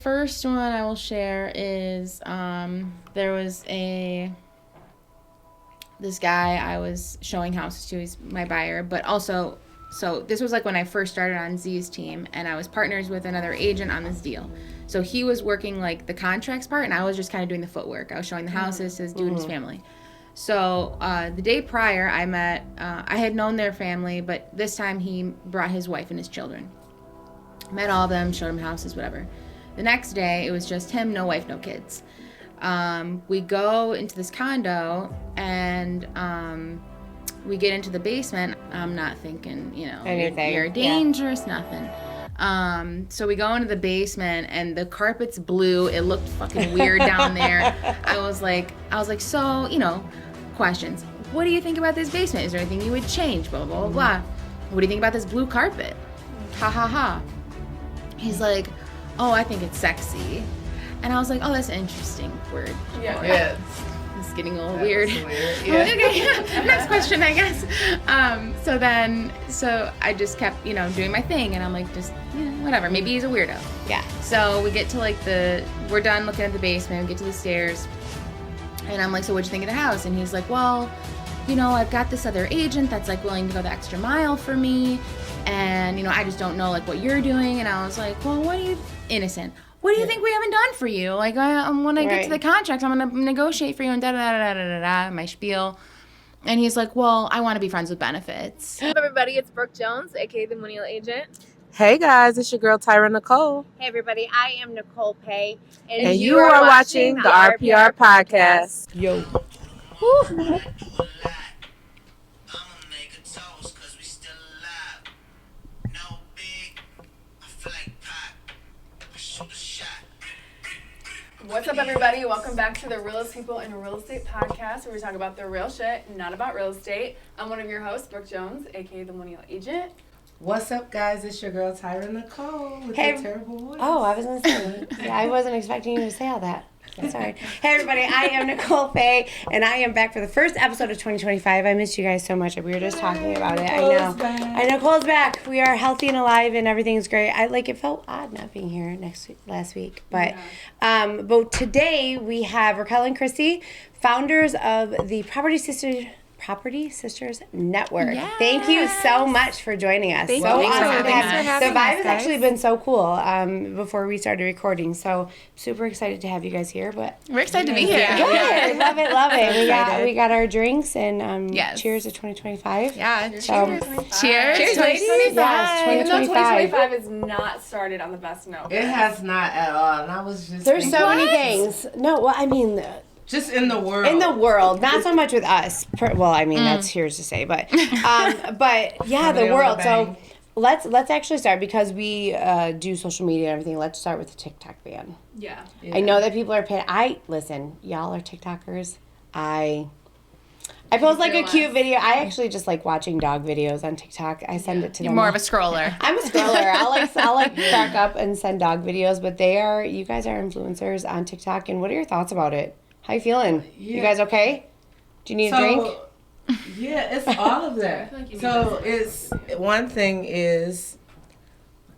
First one I will share is there was this guy I was showing houses to. He's my buyer, but also, so this was like when I first started on Z's team, and I was partners with another agent on this deal. So he was working like the contracts part, and I was just kind of doing the footwork. I was showing the houses to his dude and his family. So the day prior, I had known their family, but this time he brought his wife and his children. Met all of them, showed them houses, whatever. The next day, it was just him, no wife, no kids. We go into this condo, and we get into the basement. I'm not thinking, anything. You're dangerous, nothing. So we go into the basement, and the carpet's blue. It looked fucking weird down there. I was like, so, questions. What do you think about this basement? Is there anything you would change? Blah, blah, blah, blah. What do you think about this blue carpet? Ha, ha, ha. He's like, oh, I think it's sexy. And I was like, oh, that's an interesting word. Yeah. It's getting a little weird. Yeah. Okay, next question, I guess. So I just kept, doing my thing. And I'm like, just, whatever. Maybe he's a weirdo. Yeah. So we get to we're done looking at the basement. We get to the stairs. And I'm like, so what'd you think of the house? And he's like, well, I've got this other agent that's like willing to go the extra mile for me. And, I just don't know like what you're doing. And I was like, well, innocent. What do you think we haven't done for you? Like, when I get to the contract, I'm going to negotiate for you and da-da-da-da-da-da, my spiel. And he's like, well, I want to be friends with benefits. Hey everybody, it's Brooke Jones, aka the Millennial Agent. Hey guys, it's your girl Tyra Nicole. Hey everybody, I am Nicole Pay. And you are watching the RPR Podcast. Yo. Woo. What's up, everybody? Welcome back to the Realest People in Real Estate Podcast, where we talk about the real shit, not about real estate. I'm one of your hosts, Brooke Jones, aka the Millennial Agent. What's up, guys? It's your girl Tyra Nicole with a terrible voice. Oh, I was going to say, I wasn't expecting you to say all that. That's all right. Hey, everybody, I am Nicole Faye, and I am back for the first episode of 2025. I missed you guys so much. We were just talking about it. I know. I know Nicole's back. We are healthy and alive, and everything's great. It felt odd not being here last week. But but today we have Raquel and Christi, founders of the Property Sisters Network. Yes. Thank you so much for joining us. Thanks for having us. The vibe has actually been so cool before we started recording. So super excited to have you guys here. But we're excited to be here. Good. Love it. We got our drinks and cheers to 2025. Yeah. So, cheers, ladies. Yes, 2025. Even though 2025 is not started on the best note. It has not at all. And I was just there's so many things. No, well, I mean. Just in the world. In the world, not so much with us. That's yours to say, but yeah, the world. So let's actually start because we do social media and everything. Let's start with the TikTok ban. Yeah. I know that people are paying. Listen, y'all are TikTokers. I post like a cute video. I actually just like watching dog videos on TikTok. I send it to them. You're more of a scroller. I'm a scroller. I'll crack up and send dog videos, but you guys are influencers on TikTok. And what are your thoughts about it? How you feeling? Yeah. You guys okay? Do you need a drink? Yeah, it's all of that. It's one thing is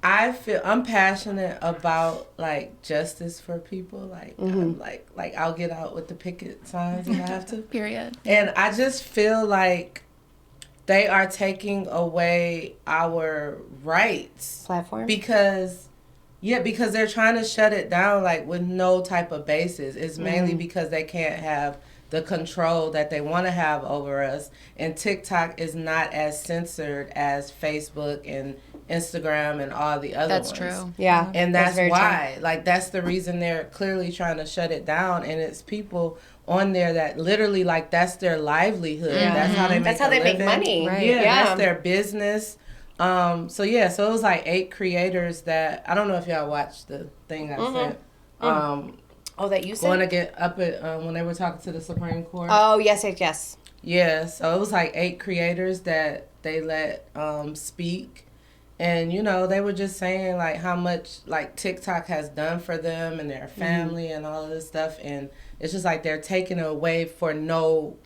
I'm passionate about like justice for people. Like I'm like I'll get out with the picket signs if I have to. Period. And I just feel like they are taking away our rights. Platform? Because they're trying to shut it down like with no type of basis. It's mainly because they can't have the control that they want to have over us. And TikTok is not as censored as Facebook and Instagram and all the other ones. That's true. Yeah. And that's why. True. Like, that's the reason they're clearly trying to shut it down. And it's people on there that literally, like, that's their livelihood. Yeah. That's how they make money. Right. Yeah, that's their business. So it was like 8 creators that, I don't know if y'all watched the thing I sent. That you said? Going to get up at, when they were talking to the Supreme Court. Oh, yes. Yeah, so it was like 8 creators that they let speak. And, they were just saying, like, how much, like, TikTok has done for them and their family and all of this stuff. And it's just like they're taking it away for no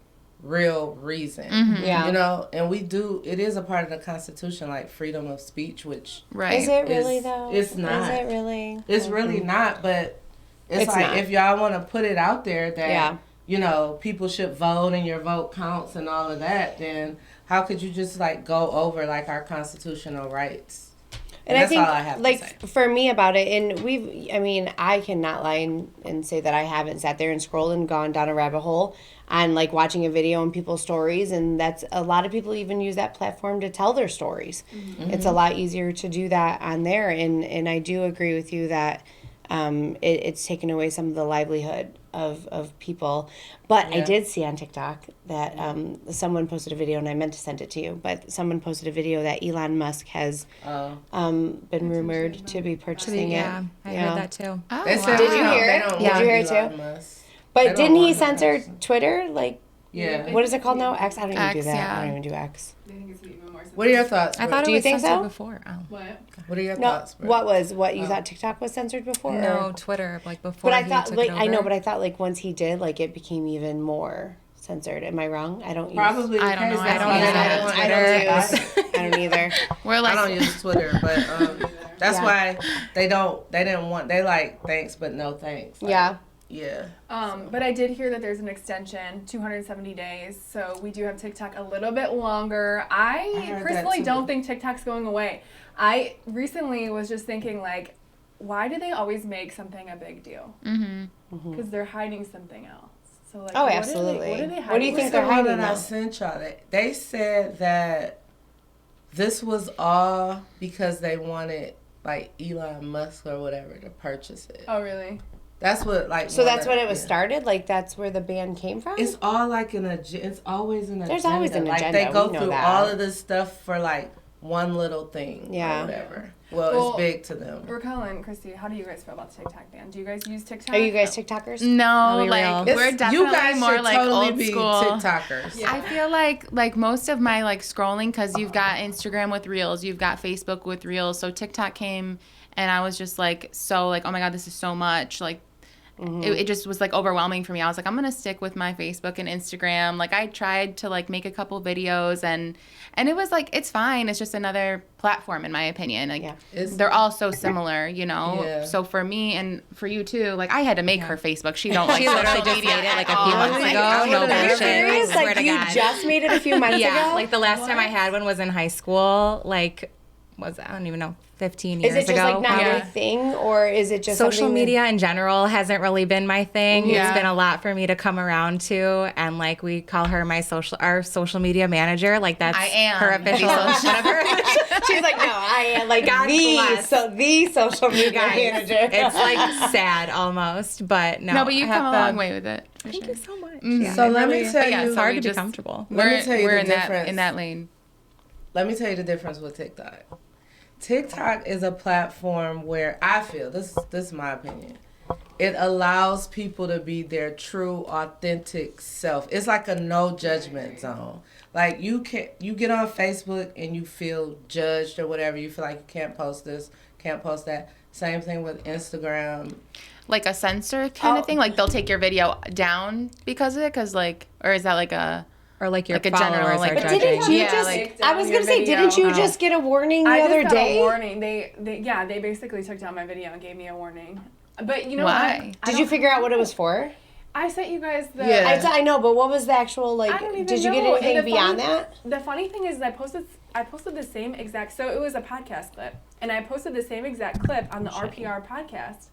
real reason. Yeah. You know, and it is a part of the Constitution, like freedom of speech, which Right. Is it really though? It's not. Is it really? it's really not, but it's like not. if y'all want to put it out there that Yeah. you know, people should vote and your vote counts and all of that, then how could you just like go over like our constitutional rights? And that's I think, all I have like, to say. for me about it, and I cannot lie and say that I haven't sat there and scrolled and gone down a rabbit hole on, like, watching a video and people's stories, and that's, a lot of people even use that platform to tell their stories. It's a lot easier to do that on there, and I do agree with you that it's taken away some of the livelihood of people. But I did see on TikTok that someone posted a video, and I meant to send it to you, but someone posted a video that Elon Musk has been rumored to be purchasing it. Yeah, I heard that too. Oh, They said wow. Did you no, hear they it? don't Did you want hear it Elon too? Musk. They But don't didn't he want him censor to- Twitter? Like, Yeah. what is it called now? X? I don't even X, do that. yeah. I don't even do X. I think it's even more. What are your thoughts? I Brooke? thought Do it you was think censored so? before. Oh. What? What are your No, thoughts? Brooke? what you thought TikTok was censored before? No, or- Twitter, like before But I he thought, took like, it I know, over. but I thought, like, once he did, like, it became even more censored. Am I wrong? I don't use. Probably. I don't know. That's I don't why use they it. want I don't Twitter. I don't either. We're I like, don't use Twitter, but that's Yeah. why they didn't want. They like thanks, but no thanks. Like, Yeah. Yeah. But I did hear that there's an extension, 270 days. So we do have TikTok a little bit longer. I heard personally that too. don't think TikTok's going away. I recently was just thinking, like, why do they always make something a big deal? Because they're hiding something else. So, like, Oh, what are they- absolutely. What are they hiding? What do you think What's they're the one hiding, that I though? sent y'all? They said that this was all because they wanted like Elon Musk or whatever to purchase it. Oh, really? That's what like. So one that's of- when it was yeah. started? Like, that's where the band came from? It's all like it's always an agenda. There's always an Like agenda, they go we know through that. all of this stuff for like one little thing. Yeah. Or whatever. Well, Well, it's big to them. Raquel and Christy, how do you guys feel about the TikTok ban? Do you guys use TikTok? Are you guys TikTokers? no, Are we like real? we're definitely you guys more should like totally old be school. TikTokers. Yeah. I feel like most of my like scrolling, because you've got Instagram with Reels, you've got Facebook with Reels, so TikTok came and I was just like so like, oh my god, this is so much. Like it just was like overwhelming for me. I was like, I'm gonna stick with my Facebook and Instagram. Like I tried to like make a couple videos and it was like, it's fine. It's just another platform in my opinion. Like Yeah. they're all so similar, you know. Yeah. So for me and for you too, like I had to make her Facebook. She don't like She literally social just media made it like a at few all. months Like, ago. I No would've- Are you bullshit. serious? I swear Like, to you God. just made it a few months Yeah, ago? like the last time I had one was in high school. Like, I don't even know, 15 Is years it just, ago. like, not Yeah. your thing? Or is it just Social something that- media in general hasn't really been my thing. Yeah. It's been a lot for me to come around to, and like we call her our social media manager. Like that's I am. her official whatever. She's like, no, I am like God bless. the social media manager. It's like sad almost, but no. No, but you've I have come a long way with it. for Thank sure. you so much. Mhm. Yeah, So it let me really- tell But yeah, you. It's so hard we to be just- comfortable. Let me tell you we're the in that difference. in that lane. Let me tell you the difference with TikTok. TikTok is a platform where I feel this is my opinion. It allows people to be their true, authentic self. It's like a no judgment zone. Like you get on Facebook and you feel judged or whatever. You feel like you can't post this, can't post that. Same thing with Instagram. Like a censor kind Oh. of thing. Like they'll take your video down because of it. Because like, or is that like a Or like your Like a general, followers like- are But But judging. didn't you Yeah, just? like, I was your gonna say, video. didn't you Oh. just get a warning the I other just got day? a warning. They basically took down my video and gave me a warning. But you know Why? what? Did you figure out what it was for? I sent you guys the. Yeah. I know, but what was the actual like? I don't even Did you get know. And anything the beyond funny- that? The funny thing is, I posted the same exact. So it was a podcast clip, and I posted the same exact clip on the RPR podcast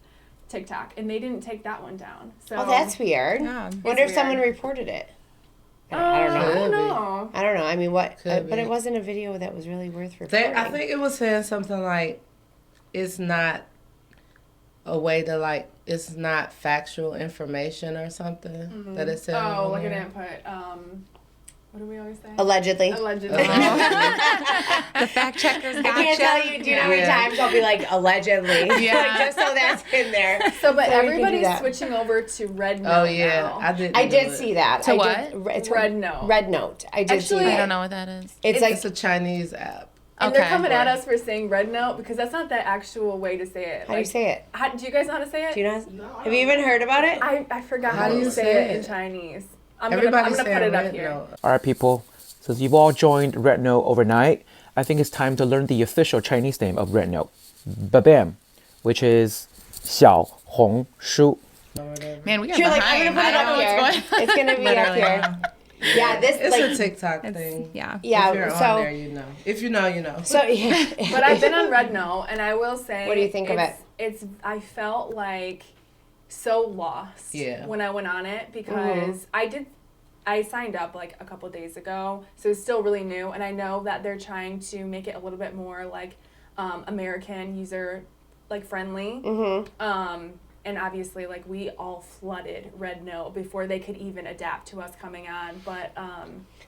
TikTok, and they didn't take that one down. So Oh, that's weird. Yeah. Wonder if weird. someone reported it. I don't know. I don't Could be. know. I don't know. I mean, what? Could But be. it wasn't a video that was really worth reporting. I think it was saying something like, it's not a way to like, it's not factual information or something that it said. Oh, on look at there. it. Put what do we always say? Allegedly. Allegedly. The fact checkers I gotcha. can't tell you. Do you know how many Yeah. times I'll be like allegedly? Yeah. Like, just so that's in there. So, but So we can do everybody's that. switching over to Red Note Oh yeah, now. I did see that. To I what? Did, it's Red Note. Red Note. I did Actually, see I that. don't know what that is. It's like It's a Chinese app. And they're Okay. coming at us for saying Red Note because that's not the actual way to say it. how do you say it? Do you guys know how to say it? Do you know? Have you even heard about it? I forgot How how do to you say say it in it? Chinese. I'm Everybody's gonna put saying it up red here. note. All right, people. Since you've all joined Red Note overnight, I think it's time to learn the official Chinese name of Red Note, Babam, which is 小红书. Man, we are You're like, behind. I'm gonna put it I don't know up what's here. going. It's gonna be up here. Yeah, this It's like a TikTok thing. Yeah. yeah. If you're So on there, you know. If you know, you know. so yeah. But I've been on Red Note, and I will say, What do you think of it? I felt like so lost when I went on it because I signed up like a couple days ago, so it's still really new, and I know that they're trying to make it a little bit more like American user like friendly. And obviously, like, we all flooded Red Note before they could even adapt to us coming on. But,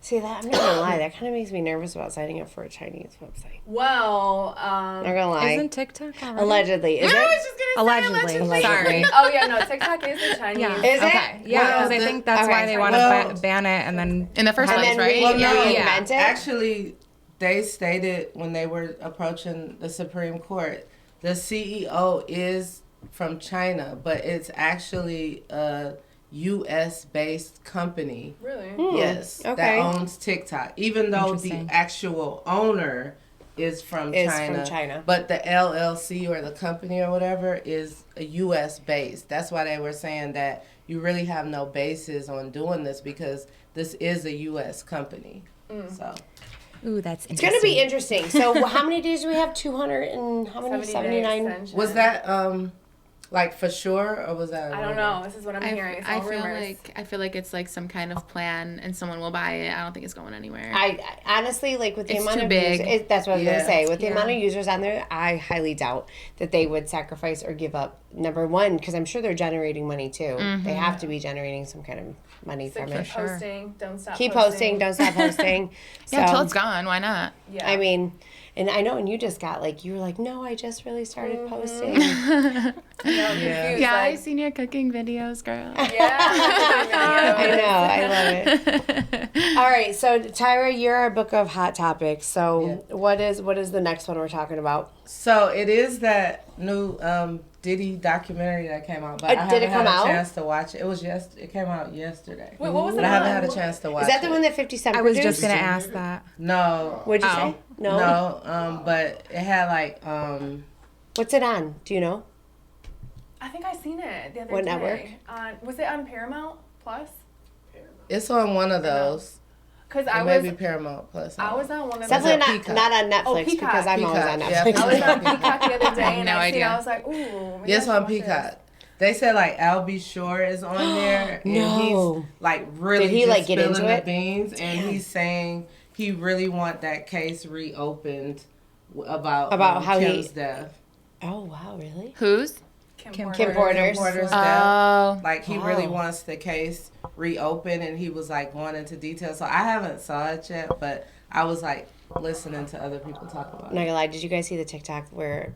See, that I'm not gonna lie, that kind of makes me nervous about signing up for a Chinese website. well, Not gonna lie. Isn't TikTok already? Allegedly, is I was it? just gonna Allegedly. Allegedly. Sorry. oh yeah, no, TikTok is the Chinese. Yeah. Is it? Okay. Yeah, Well, because I think that's okay. why they want to Well- ban it and then in the first And place, then right? reinvent it. Actually, they stated when they were approaching the Supreme Court, the CEO is from China, but it's actually a U.S. based company. Really? Yes, okay. that owns TikTok. Even though the Interesting. actual owner is from China, but the LLC or the company or whatever is a U.S. based. That's why they were saying that you really have no basis on doing this because this is a U.S. company. So. Ooh, that's It's interesting. gonna be interesting. So, how many days do we have? 200 and how many? 79. Was that like for sure, or was that? I don't know. This is what I'm hearing. It's all rumors. I feel like it's like some kind of plan, and someone will buy it. I don't think it's going anywhere. I honestly, like, with the It's amount too of big. users, that's what I was gonna Yeah. say. With the amount of users on there, I highly doubt that they would sacrifice or give up. Number one, because I'm sure they're generating money too. They have to be generating some kind of money So from keep it. posting. Don't stop Keep posting. Don't stop posting. yeah, So, until it's gone. Why not? Yeah. I mean, and I know, and you just got like, you were like, no, I just really started posting. Yeah. Yeah, I've seen your cooking videos, girl. I know, I love it. All right, so Tyra, you're our book of hot topics. So what is the next one we're talking about? So it is that new Diddy documentary that came out, but I did it haven't come had out? a chance to watch it. It came out yesterday. Wait, what was it But I haven't on? had a chance to watch Is that the it. one that 50 Cent I was produced? just going to ask that. No. What'd you say? No. No, but it had like What's it on? Do you know? I think I seen it the other What day. network? Was it on Paramount Plus? it's on one of those. Because It I may was be Paramount Plus. I was on one of Definitely those. not, Peacock. not on Netflix Peacock. because I'm always on Peacock, yeah, Netflix. I was on Peacock the other day and No I seen it. idea. I was like, ooh. maybe Yes, I should on watch this. Peacock. They said like Al B. Shore is on there, and No. he's like really Did he, just like, get spilling into the it? beans, and he's saying he really want that case reopened about how he- Kim's death. Oh, wow, really? Whose? Kim Porter's. Porter's death. Oh, Like he really wants the case reopened, and he was like going into detail. So I haven't saw it yet, but I was like listening to other people talk about I'm not it. gonna lie, did you guys see the TikTok where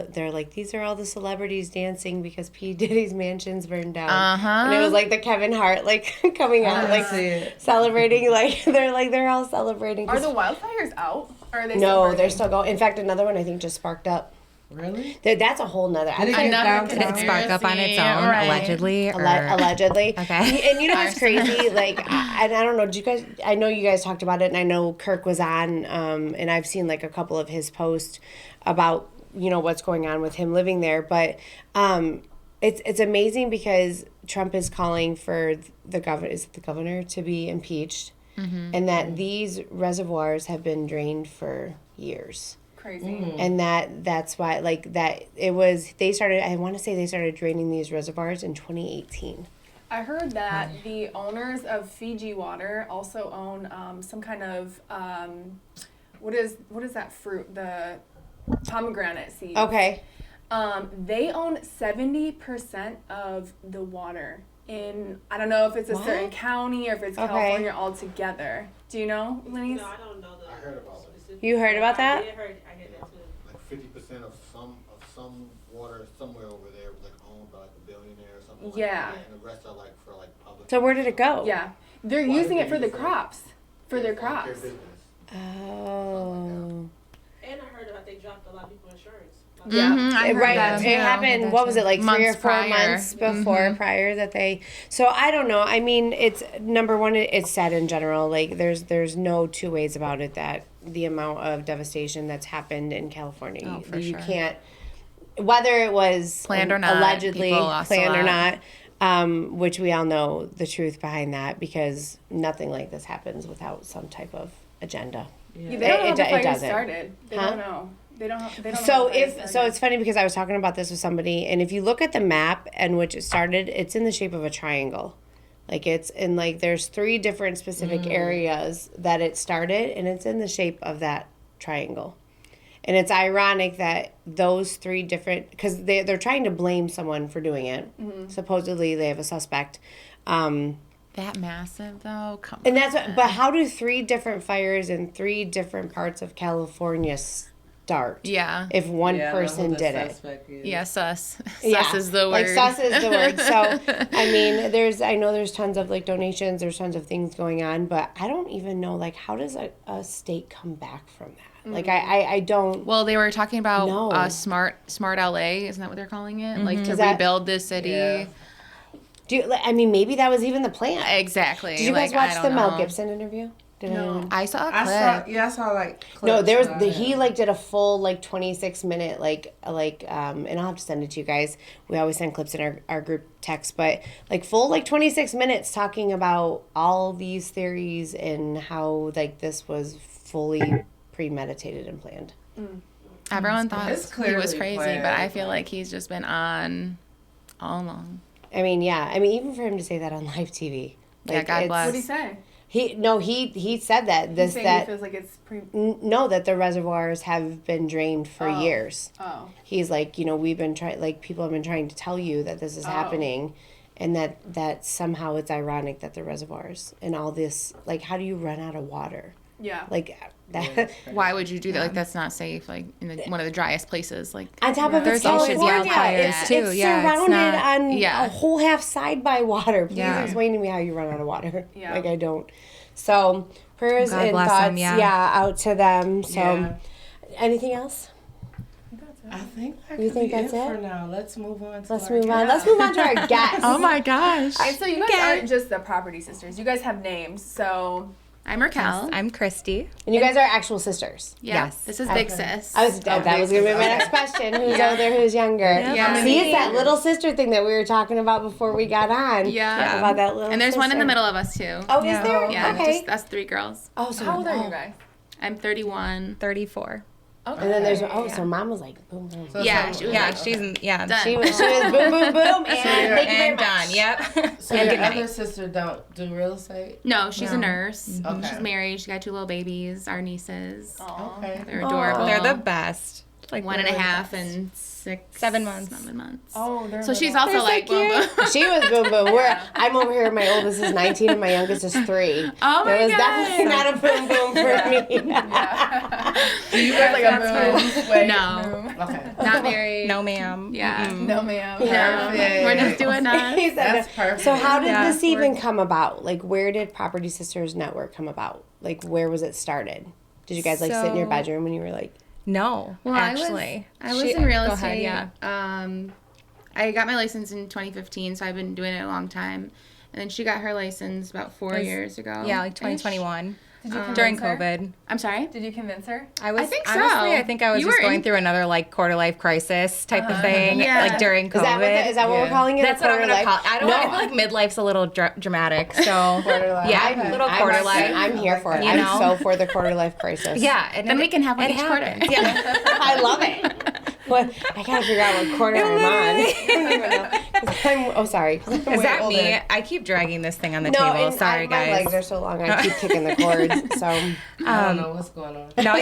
they're like, these are all the celebrities dancing because P. Diddy's mansion's burned down. And it was like the Kevin Hart like coming out like see it. celebrating, like they're all celebrating. Are the wildfires out? Or are they still No, burning? they're still going. In fact, another one I think just sparked up. Really? That's a whole nother. Did it get Another downtown? Did it spark up on its Conspiracy, own, right. allegedly? Or... Allegedly. Okay. And you know what's crazy? Like, I don't know. Do you guys? I know you guys talked about it, and I know Kirk was on, and I've seen like a couple of his posts about what's going on with him living there. But it's amazing because Trump is calling for the governor to be impeached, and that these reservoirs have been drained for years. Crazy. And that's why I want to say they started draining these reservoirs in 2018. I heard that the owners of Fiji Water also own some kind of what is that fruit? The pomegranate seed. Okay. They own 70% of the water in, I don't know if it's a certain county or if it's California altogether. Do you know, Lenny? No, I don't know the. I heard about it. You heard about that? I heard that too. Like 50% of some water somewhere over there was like owned by like a billionaire or something. Yeah. Like that, and the rest are like for like public. So where did it go? Yeah. They're Why using did it for they the use it? crops. For their It's like their crops. business. Oh. And I heard that they dropped a lot of people's insurance. I heard Right. that It too. happened, what was it, like 3 or Months 4 prior. months before prior that they. So I don't know. I mean, it's number one, it's sad in general. Like there's no two ways about it that the amount of devastation that's happened in California. for you sure. can't, whether it was Planned or not, allegedly people lost a planned or lot. not, which we all know the truth behind that because nothing like this happens without some type of agenda. Yeah, they don't know how the It fire doesn't. started. They Huh? don't know. They don't know So how the fire so started. it's funny because I was talking about this with somebody, and if you look at the map and which it started, it's in the shape of a triangle. Like it's in like there's 3 different specific areas that it started, and it's in the shape of that triangle. And it's ironic that those 3 different, because they're trying to blame someone for doing it. Supposedly they have a suspect. That massive though. Come And on. that's what, but how do 3 different fires in 3 different parts of California start? Yeah. If one Yeah, I know who person the did it. suspect is. Yeah, sus. Yeah, Sus is the word. Like sus is the word. So I mean, I know there's tons of like donations, there's tons of things going on, but I don't even know like how does a state come back from that? Like I don't. Well, they were talking about No. smart LA, isn't that what they're calling it? Like to Is that- rebuild this city. Yeah. I mean, maybe that was even the plan. Exactly. Did you guys Like, watch I the don't Mel know. Gibson interview? Did anyone? I saw a clip. I saw like clips No, there was about he it. like did a full like 26-minute and I'll have to send it to you guys. We always send clips in our group text, but like full like 26 minutes talking about all these theories and how like this was fully premeditated and planned. Everyone thought It's he was clearly crazy, planned. but I feel like he's just been on all along. I mean, yeah. I mean, even for him to say that on live TV. Yeah, God it's- bless. What did he say? He said that He's saying that he feels like it's no, that the reservoirs have been drained for years. Oh. He's like, we've been trying, like people have been trying to tell you that this is happening, and that somehow it's ironic that the reservoirs and all this, like, how do you run out of water? Yeah. Like that. Why would you do that? Like that's not safe. Like in one of the driest places. Like On top of There's it's also California. wildfires, It's, too. it's Yeah, it's surrounded not- on Yeah. a whole half side by water. Please Yeah. explain to me how you run out of water. Yeah. Like I don't. So prayers God and bless thoughts, them, yeah. out to them. So Yeah. anything else? I think that You could think be that's it it? for now. Let's move on. Let's move on. Let's move on to our guests. oh my gosh. And so you guys aren't just the property sisters. You guys have names. So I'm Raquel. I'm Christy. And you guys are actual sisters. Yeah. Yes. This is Big Sis. That was gonna be my next question. Who's older? Who's younger? Yeah. See, it's that little sister thing that we were talking about before we got on. Yeah. About that little. And there's one in the sister. middle of us too. Oh, is there? Yeah, Okay. just us 3 girls. Oh, so how old are you guys? I'm 31. 34. Okay. And then there's so mom was like boom boom. Yeah, she was Yeah, like, she's done. She was boom boom boom and thank you very and much. done. Yep. So And your good night. other sister don't do real estate? No, she's a nurse. Okay. She's married. She got 2 little babies, our nieces. Okay. They're adorable. They're the best. Like 1.5 literally and 6, 7 months. 7 months. Oh, they're So she's little. also like, boom, boom. She was boom boom. I'm over here. My oldest is 19 and my youngest is 3. Oh my There was God. definitely not a boom boom for me. Do you guys like a boom? Wait, No. boom. Okay. Not married. No, ma'am. Yeah. No, ma'am. No. Perfect. We're just doing us. He said That's that. perfect. So how did Yeah. this even come about? Like, where did Property Sisters Network come about? Like, where was it started? Did you guys like sit in your So- bedroom when you were like? No, Well, actually. I was in real go estate. ahead, I got my license in 2015, so I've been doing it a long time. And then she got her license about 4 years ago. Yeah, like 2021. Did you During convince her? COVID. I'm sorry? Did you convince her? I was think so. honestly, I think I was You just were going in- through another like quarter life crisis type of thing, Yeah. like during COVID. Is that what we're calling it? That's a what I'm quarter gonna life? call. I don't. No. I feel like midlife's a little dramatic. So Quarter life. yeah, Okay. little quarter life. I'm here for it. You I'm know? so for the quarter life crisis. Yeah, and Then we can have one it each quarter. happens. Yeah. I love it. What? I gotta figure out what quarter I'm on. I don't even know. 'Cause I'm sorry. 'Cause I'm Is way that older. me? I keep dragging this thing on the No, table. and Sorry, my guys. legs are so long. I keep kicking the cords. So I don't know what's going on. No.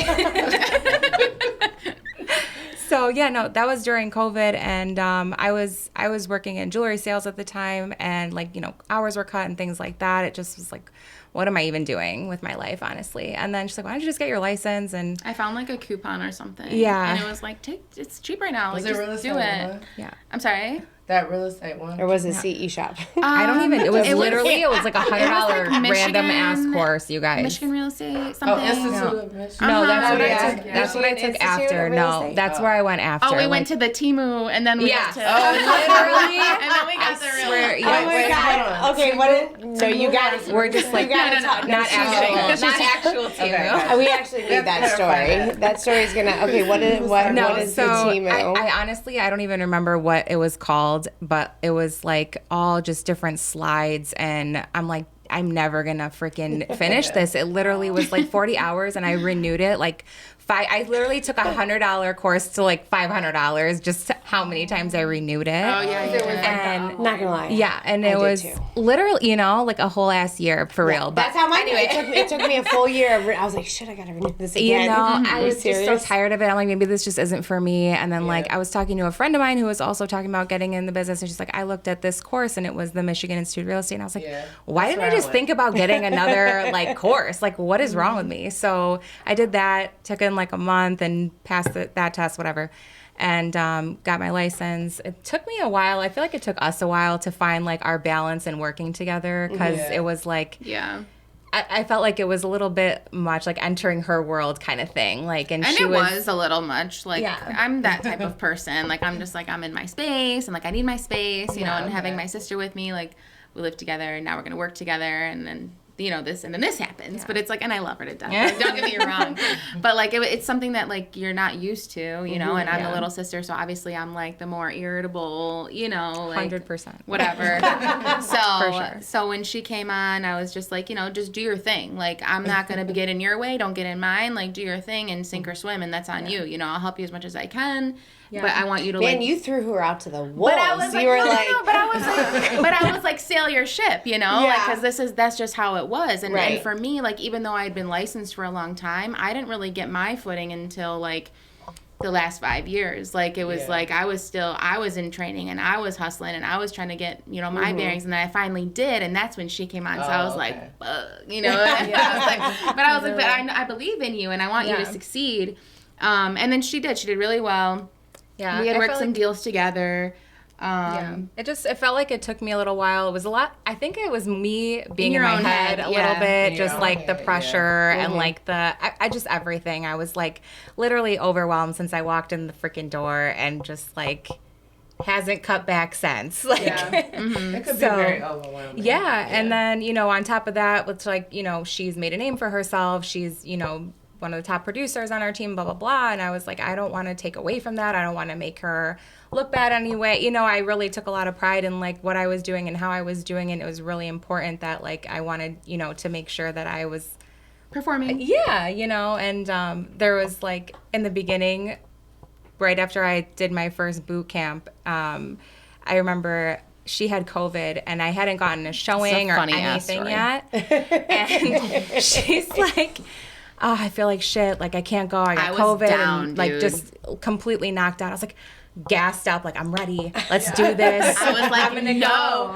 So yeah, no, that was during COVID, and I was working in jewelry sales at the time, and like hours were cut and things like that. It just was like, what am I even doing with my life, honestly? And then she's like, why don't you just get your license? And I found like a coupon or something. Yeah. And it was like, it's cheap right now. Was like, it just real do estate? it. yeah, I'm sorry? That real estate one? Or was it CE shop? I don't even. It was it was- literally. It was like $100 like random ass Michigan- course, you guys. Michigan real estate, something. Oh, Institute of Michigan. No, that's what yeah. I took. That's what I Michigan took Institute after. of Real No, Estate? that's where I went after. Oh, we like, went to the Timu, and then we Yes. went to. Literally. And then we got the real. Swear, Oh yeah. my wait, god. hold on. Okay, what is, no, you got We're just like you gotta no, talk. not she's actual kidding. Timu. We actually need that story. That story's gonna. Okay, what is what No, is so the Timu? I honestly I don't even remember what it was called, but it was like all just different slides, and I'm like, I'm never gonna freaking finish this. It literally was like 40 hours, and I renewed it like I literally took $100 course to like $500, just how many times I renewed it. Oh yeah, you did. And Not gonna lie. yeah, and I it did was too. literally, like a whole ass year for real. But That's how mine. It took me a full year. I was like, shit, I gotta renew this you again. know, I Are you was just so serious? tired of it. I'm like, maybe this just isn't for me. And then like I was talking to a friend of mine who was also talking about getting in the business, and she's like, I looked at this course and it was the Michigan Institute of Real Estate, and I was like, why didn't I just think about getting another like course? Like, what is wrong with me? So I did that, took in like a month and passed that test, whatever. And got my license. It took me a while. I feel like it took us a while to find like our balance and working together, because it was like, Yeah. I felt like it was a little bit much like entering her world kind of thing. Like, and she it was a little much. Like, Yeah. I'm that type of person. Like, I'm just like, I'm in my space, and like, I need my space, you know, and having my sister with me, like, we live together, and now we're going to work together, and then, you know, this, and then this happens. But it's like, and I love her to death. Like, don't get me wrong. But like, it's something that like, you're not used to, you know, and I'm the little sister, so obviously I'm like the more irritable, you know, like 100%. whatever. So, For sure. so when she came on, I was just like, you know, just do your thing. Like, I'm not going to get in your way. Don't get in mine. Like, do your thing and sink or swim, and that's on you. You know, I'll help you as much as I can. But I want you to Man, like. you threw her out to the wolves. But I was like, you were no, like, no, but I was like, sail your ship, you know, Yeah. because that's just how it was. And, Right. and for me, like, even though I had been licensed for a long time, I didn't really get my footing until like the last 5 years. Like, it was like I was in training, and I was hustling, and I was trying to get, you know, my bearings, and then I finally did, and that's when she came on. So I was like, you know, I was like, but I believe in you, and I want you to succeed. And then she did really well. Yeah. We had I worked felt some like- deals together. It felt like it took me a little while. It was a lot. I think it was me being in your my own head head, a yeah. little bit, In your just own like the head, pressure and like I just everything. I was like literally overwhelmed since I walked in the freaking door, and just like hasn't cut back since. Like, It could be So, very overwhelming. yeah. And then, you know, on top of that, it's like, you know, she's made a name for herself. She's, you know, one of the top producers on our team, blah, blah, blah. And I was like, I don't want to take away from that. I don't want to make her look bad anyway. You know, I really took a lot of pride in like what I was doing and how I was doing. And it was really important that like I wanted, you know, to make sure that I was Performing. yeah, you know, and there was like in the beginning, right after I did my first boot camp, I remember she had COVID and I hadn't gotten a showing or funny-ass anything story. yet. And she's like, oh, I feel like shit. Like I can't go. I got I was COVID down, and like dude. just completely knocked out. I was like gassed up. Like I'm ready. Let's do this. I was like, I'm gonna go.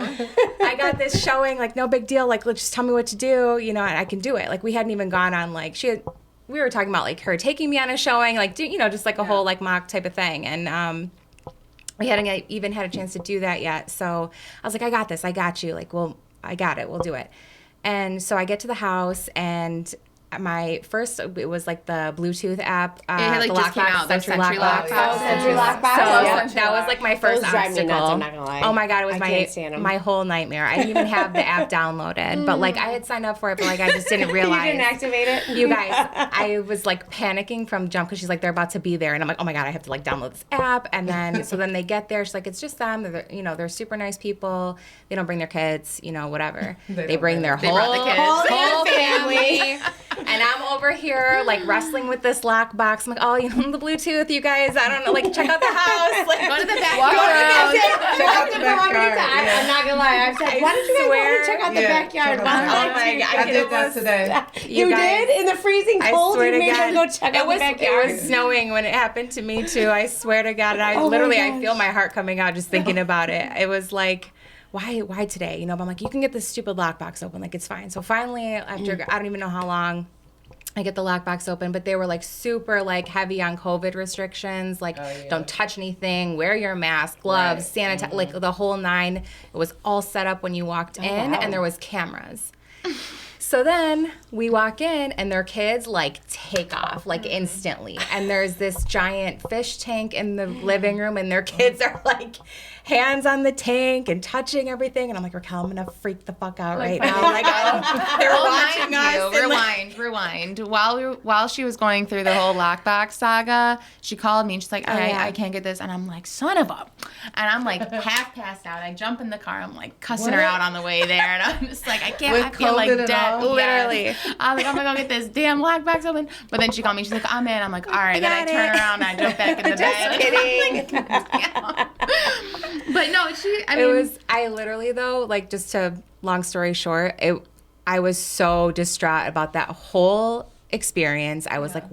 I got this showing. Like no big deal. Like let's just tell me what to do. You know, and I can do it. Like we hadn't even gone on like we were talking about like her taking me on a showing. Like you know, just like a whole like mock type of thing. And we hadn't even had a chance to do that yet. So I was like, I got this. I got you. Like, well, I got it. We'll do it. And so I get to the house, and my first, it was like the Bluetooth app. It had, like, the just came lockbox, out, the Sentry Sentry lockbox. lockbox. Sentry lockbox. So Yeah. that was like my first Those drive me obstacle. nuts, I'm not gonna lie. Oh my god, it was I can't stand 'em. my whole nightmare. I didn't even have the app downloaded, but like I had signed up for it, but like I just didn't realize. You didn't activate it? You guys, I was like panicking from jump because she's like, they're about to be there. And I'm like, oh my God, I have to like download this app. And then, so then they get there. She's like, it's just them. They're, you know, they're super nice people. They don't bring their kids, you know, whatever. They bring their They brought the kids. whole family. And I'm over here like wrestling with this lockbox. I'm like, oh, you know, the Bluetooth, you guys, I don't know, like check out the house. Like, Go to the back. Check out the backyard. I'm not gonna lie. I've said, why don't you guys go swear- and check out the backyard? check Why out don't the Oh my God, I did that today. You guys- did? In the freezing I cold, swear you to made them God, go check it out was the backyard? it was snowing when it happened to me too. I swear to God, and I Oh my literally I gosh. feel my heart coming out just thinking about it. It was like, why today? You know, but I'm like, you can get this stupid lockbox open, like it's fine. So finally, after I don't even know how long, I get the lockbox open, but they were like super like heavy on COVID restrictions, like don't touch anything, wear your mask, gloves, sanitize, like the whole 9. It was all set up when you walked in, and there was cameras. So then we walk in, and their kids like take off like instantly, and there's this giant fish tank in the living room, and their kids are like hands on the tank and touching everything, and I'm like, Raquel, I'm gonna freak the fuck out right now. Like, they're watching us. Rewind. While she was going through the whole lockbox saga, she called me and she's like, I can't get this, and I'm like, son of a, and I'm like half passed out. I jump in the car, I'm like cussing her out on the way there, and I'm just like, I feel like dead, literally. I was like, I'm gonna go get this damn lockbox open, but then she called me, she's like, I'm in. I'm like, all right. Then I turn around and I jump back in the bed. Just kidding. But no, I literally though, like, just to long story short, I was so distraught about that whole experience. I was like,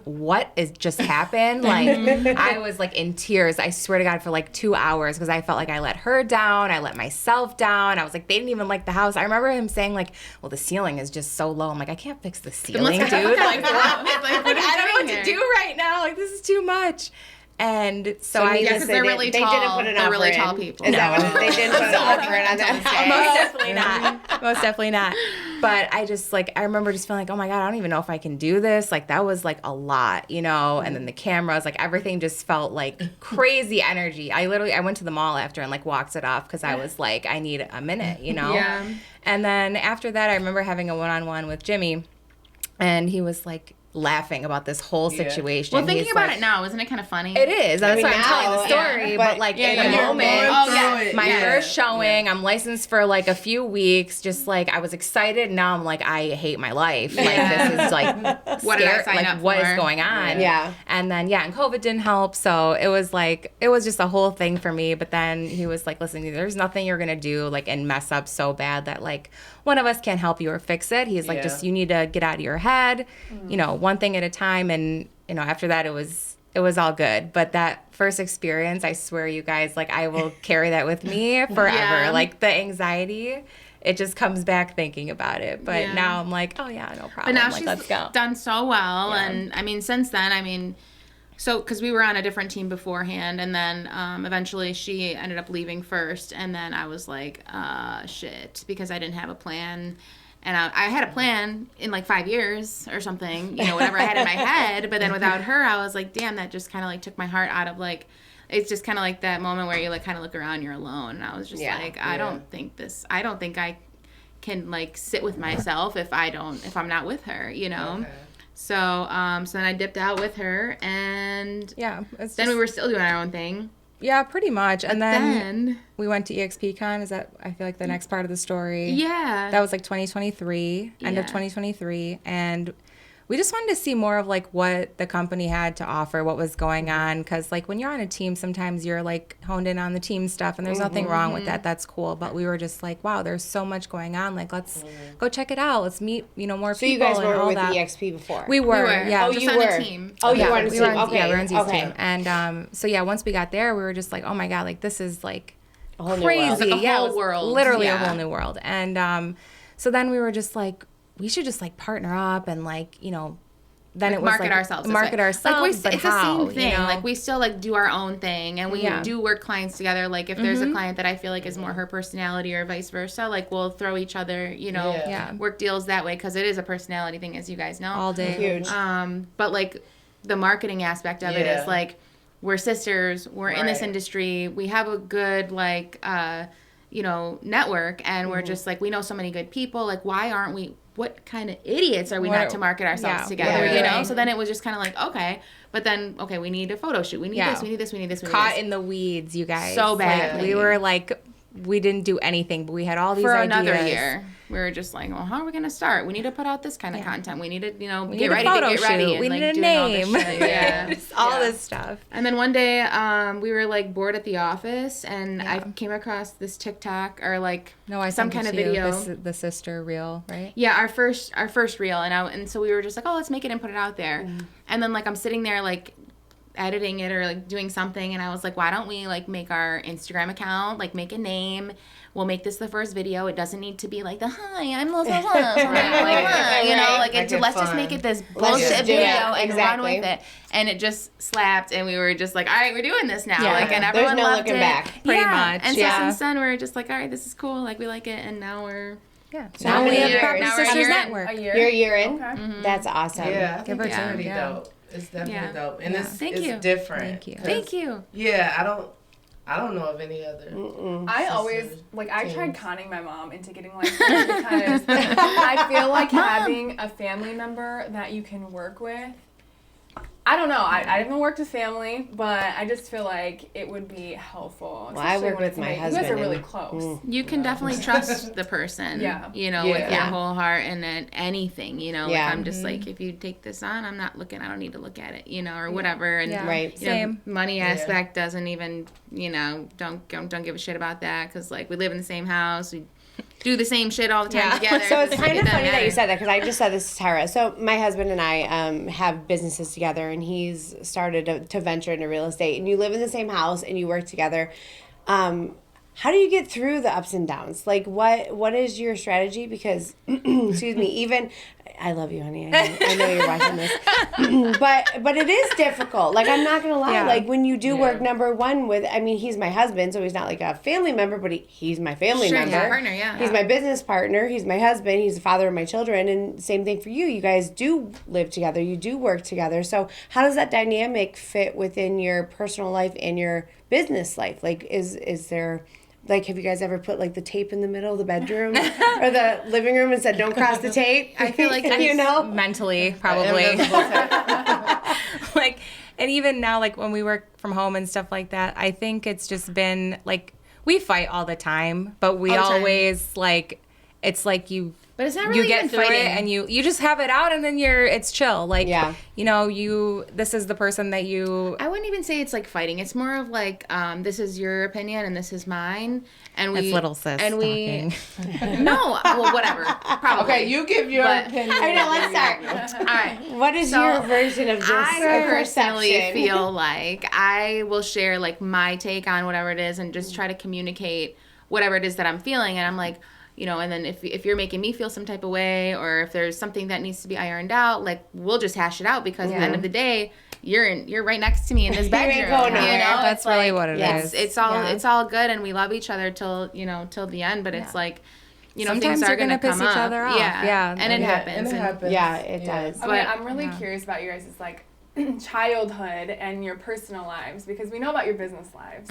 what is just happened? Like, I was like in tears, I swear to God, for like 2 hours, because I felt like I let her down, I let myself down. I was like, they didn't even like the house. I remember him saying like, well, the ceiling is just so low. I'm like, I can't fix the ceiling, dude. Like, I don't know what to do right now. Like, this is too much. And so I because they're really tall. They didn't put an offer really in. tall people. Is that what they didn't put an offer in on that? Most definitely not. But I just like, I remember just feeling like, oh my God, I don't even know if I can do this. Like, that was like a lot, you know? And then the cameras, like everything just felt like crazy energy. I went to the mall after and like walked it off because I was like, I need a minute, you know? Yeah. And then after that, I remember having a one-on-one with Jimmy, and he was like, laughing about this whole situation. Well, thinking about it now, isn't it kind of funny? It is. That's why I'm telling the story. But like in the moment, my first showing, I'm licensed for like a few weeks. Just like I was excited. Now I'm like, I hate my life. Like this is like what did I sign up what for? Is going on? Yeah. And then and COVID didn't help. So it was just a whole thing for me. But then he was like, listen, there's nothing you're gonna do like and mess up so bad that like one of us can't help you or fix it. He's like, just you need to get out of your head, you know, one thing at a time. And, you know, after that, it was all good. But that first experience, I swear, you guys, like, I will carry that with me forever. Yeah. Like, the anxiety, it just comes back thinking about it. But now I'm like, oh, yeah, no problem. But now like, she's let's go. done so well. Yeah. And, I mean, since then, so, because we were on a different team beforehand, and then eventually she ended up leaving first, and then I was like, shit, because I didn't have a plan. And I had a plan in like 5 years or something, you know, whatever I had in my head. But then without her, I was like, damn, that just kind of like took my heart out of like, it's just kind of like that moment where you like kind of look around, you're alone. And I was just like, I don't think I can like sit with myself if I'm not with her, you know? Okay. So then I dipped out with her, and then we were still doing our own thing. Yeah, pretty much. And then we went to EXPCon. Is that, I feel like, the next part of the story? Yeah. That was like 2023, end of 2023. And we just wanted to see more of like what the company had to offer, what was going on. Because like when you're on a team, sometimes you're like honed in on the team stuff, and there's nothing wrong with that. That's cool. But we were just like, wow, there's so much going on. Like, let's go check it out. Let's meet, you know, more people. So you guys were with that. EXP before? We were. Yeah. Oh, just you on were. a team. Oh, you were on a team. Okay. Yeah, we were on Z's team. And so once we got there, we were just like, oh my God, like this is like a whole crazy. New world. Like a whole world. Literally a whole new world. And so then we were just like, we should just like partner up and like, you know, then like it was market like ourselves. Market ourselves. Like it's the same thing. You know? Like we still like do our own thing, and we do work clients together. Like if there's a client that I feel like is more her personality or vice versa, like we'll throw each other, you know, work deals that way, because it is a personality thing, as you guys know. All day. Huge. But like the marketing aspect of it is like we're sisters. We're in this industry. We have a good like you know, network, and we're just like, we know so many good people. Like why aren't we? What kind of idiots are we not to market ourselves together, you know? So then it was just kind of like, okay. But then, okay, we need a photo shoot. We need this, we need this, we need this, we need Caught this. in the weeds, you guys. So badly. Like, we were like, we didn't do anything, but we had all these For ideas. another year. We were just like, well, how are we going to start? We need to put out this kind of content. We need to, you know, we get need ready a photo to get ready. shoot. And, we like, need a doing name. All this shit. Yeah. all this stuff. And then one day we were like bored at the office, and I came across this TikTok or like some kind of video. The sister reel, right? Yeah, our first reel. And so we were just like, oh, let's make it and put it out there. And then like I'm sitting there like editing it or like doing something, and I was like, why don't we like make our Instagram account, like make a name. We'll make this the first video. It doesn't need to be like the hi, I'm Los Los, you know, like let's just make it this bullshit video and run with it. And it just slapped, and we were just like, all right, we're doing this now. Like, and everyone There's no loved looking it. back. Pretty much. And so since then, we're just like, all right, this is cool. Like, we like it, and now we're So how many years? Property Now we're Sisters here. Network. A year? You're a year in? Okay. That's awesome. Yeah, I think it's Yeah. pretty dope. It's definitely dope, and it's Thank you. different. Thank you. 'cause- Thank you. Yeah, I don't know of any other. I always, like, I tried conning my mom into getting licensed because I feel like having a family member that you can work with, I don't know. I haven't worked with family, but I just feel like it would be helpful. Well, I work with my You guys husband are really and- close. You can definitely trust the person, you know, with your whole heart, and then anything, you know, like I'm just like, if you take this on, I don't need to look at it, you know, or whatever. And Right. you know, Same. money aspect doesn't even, you know, don't give a shit about that, because like we live in the same house, we do the same shit all the time together. So it's kind of doesn't funny that you matter. said that, because I just said this to Tara. So my husband and I have businesses together, and he's started to venture into real estate, and you live in the same house and you work together. How do you get through the ups and downs? Like, what is your strategy? Because, excuse me, even, I love you, honey. I know you're watching this. but it is difficult. Like, I'm not going to lie. Yeah. Like, when you do work number one with, I mean, he's my husband, so he's not like a family member, but he's my family member. He's my partner, He's my business partner. He's my husband. He's the father of my children. And same thing for you. You guys do live together. You do work together. So how does that dynamic fit within your personal life and your business life? Like, is there... Like, have you guys ever put, like, the tape in the middle of the bedroom or the living room and said, don't cross the tape? I feel like you know? Mentally, probably. Like, and even now, like, when we work from home and stuff like that, I think it's just been, like, we fight all the time, but we All the time. always, like, it's like you... But it's not really you get even through fighting. it, and you just have it out, and then it's chill. Like, Yeah. you know, this is the person that you... I wouldn't even say it's like fighting. It's more of like, this is your opinion and this is mine, and we. That's little sis And we. talking. No, well, whatever. Probably. Okay, you give your opinion. I know, let's start. All right. What is So, your version of this I personally perception? feel like I will share like my take on whatever it is, and just try to communicate whatever it is that I'm feeling, and I'm like. You know, and then if you're making me feel some type of way, or if there's something that needs to be ironed out, like we'll just hash it out, because at the end of the day, you're right next to me in this bedroom. ain't going nowhere. You know, That's it's really like, what it is. It's all good, and we love each other till the end. But it's like, you know, Sometimes things are you're gonna piss come each up. other off. Yeah. and it Yeah, happens. and it and- happens. Yeah, it does. Okay, I'm really curious about your guys' like childhood and your personal lives, because we know about your business lives.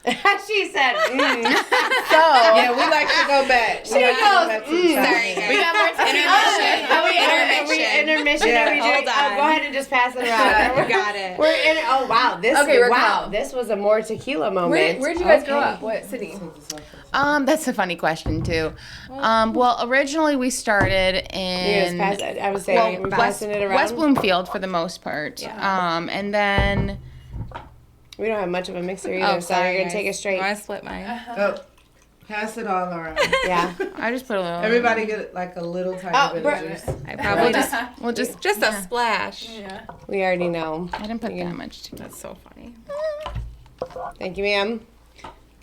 She said, Yeah, we like to go back. She goes, Sorry, we got more intermission. intermission. Are we doing? hold on. Go ahead and just pass it around. We got it. We're in. Oh wow, Okay, Raquel. wow, this was a more tequila moment. Where'd you guys grow up? What city? That's a funny question too. Well, originally we started in I was saying, we're passing it around. West Bloomfield for the most part. And then We don't have much of a mixer either, so you're gonna take it straight. I split mine. Oh, pass it all around. Yeah. I just put a little. Everybody get like a little tiny bit of juice. I probably just We'll just. just a splash. Yeah. We already know. I didn't put that much too. That's so funny. Thank you, ma'am.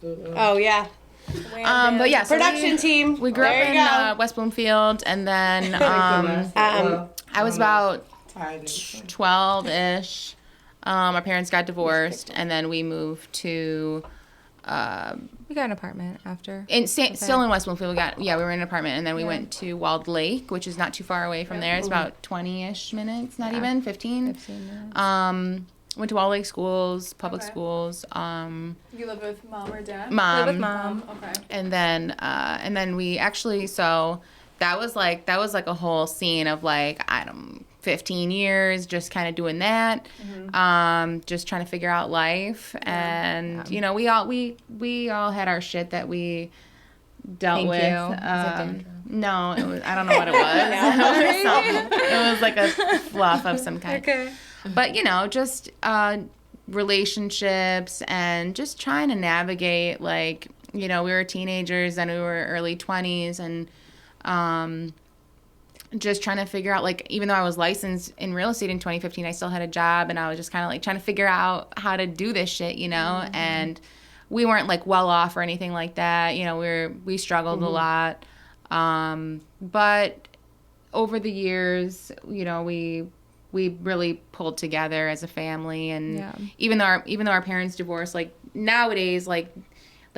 Oh yeah. But yeah, so Production team. We grew up There in you go. West Bloomfield, and then I was about 12-ish. Our parents got divorced, and then we moved to. We got an apartment after. Still in West Bloomfield. We were in an apartment, and then we went to Walled Lake, which is not too far away from there. It's about 20-ish minutes, not even 15. 15 minutes. Went to Walled Lake schools, public schools. You live with mom or dad? Mom. Live with mom. Okay. And then we actually, so that was like a whole scene of like 15 years just kind of doing that, just trying to figure out life. And you know, we all had our shit that we dealt with. No, it was, I don't know what it was. It was like a fluff of some kind. Okay. But you know, just relationships and just trying to navigate, like, you know, we were teenagers and we were early 20s, and just trying to figure out, like, even though I was licensed in real estate in 2015, I still had a job, and I was just kind of like trying to figure out how to do this shit, you know. And we weren't like well off or anything like that, you know. We struggled a lot, but over the years, you know, we really pulled together as a family. And even though our parents divorced, like nowadays, like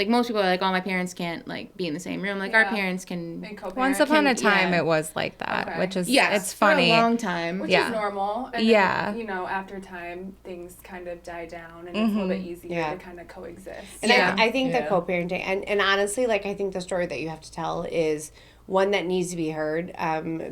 most people are like, oh, my parents can't like be in the same room. Like our parents can. Once upon a time, it was like that, which is it's funny. For a long time, which is normal. And then, you know, after time, things kind of die down, and it's a little bit easier to kind of coexist. And I think the co-parenting, and honestly, like I think the story that you have to tell is one that needs to be heard,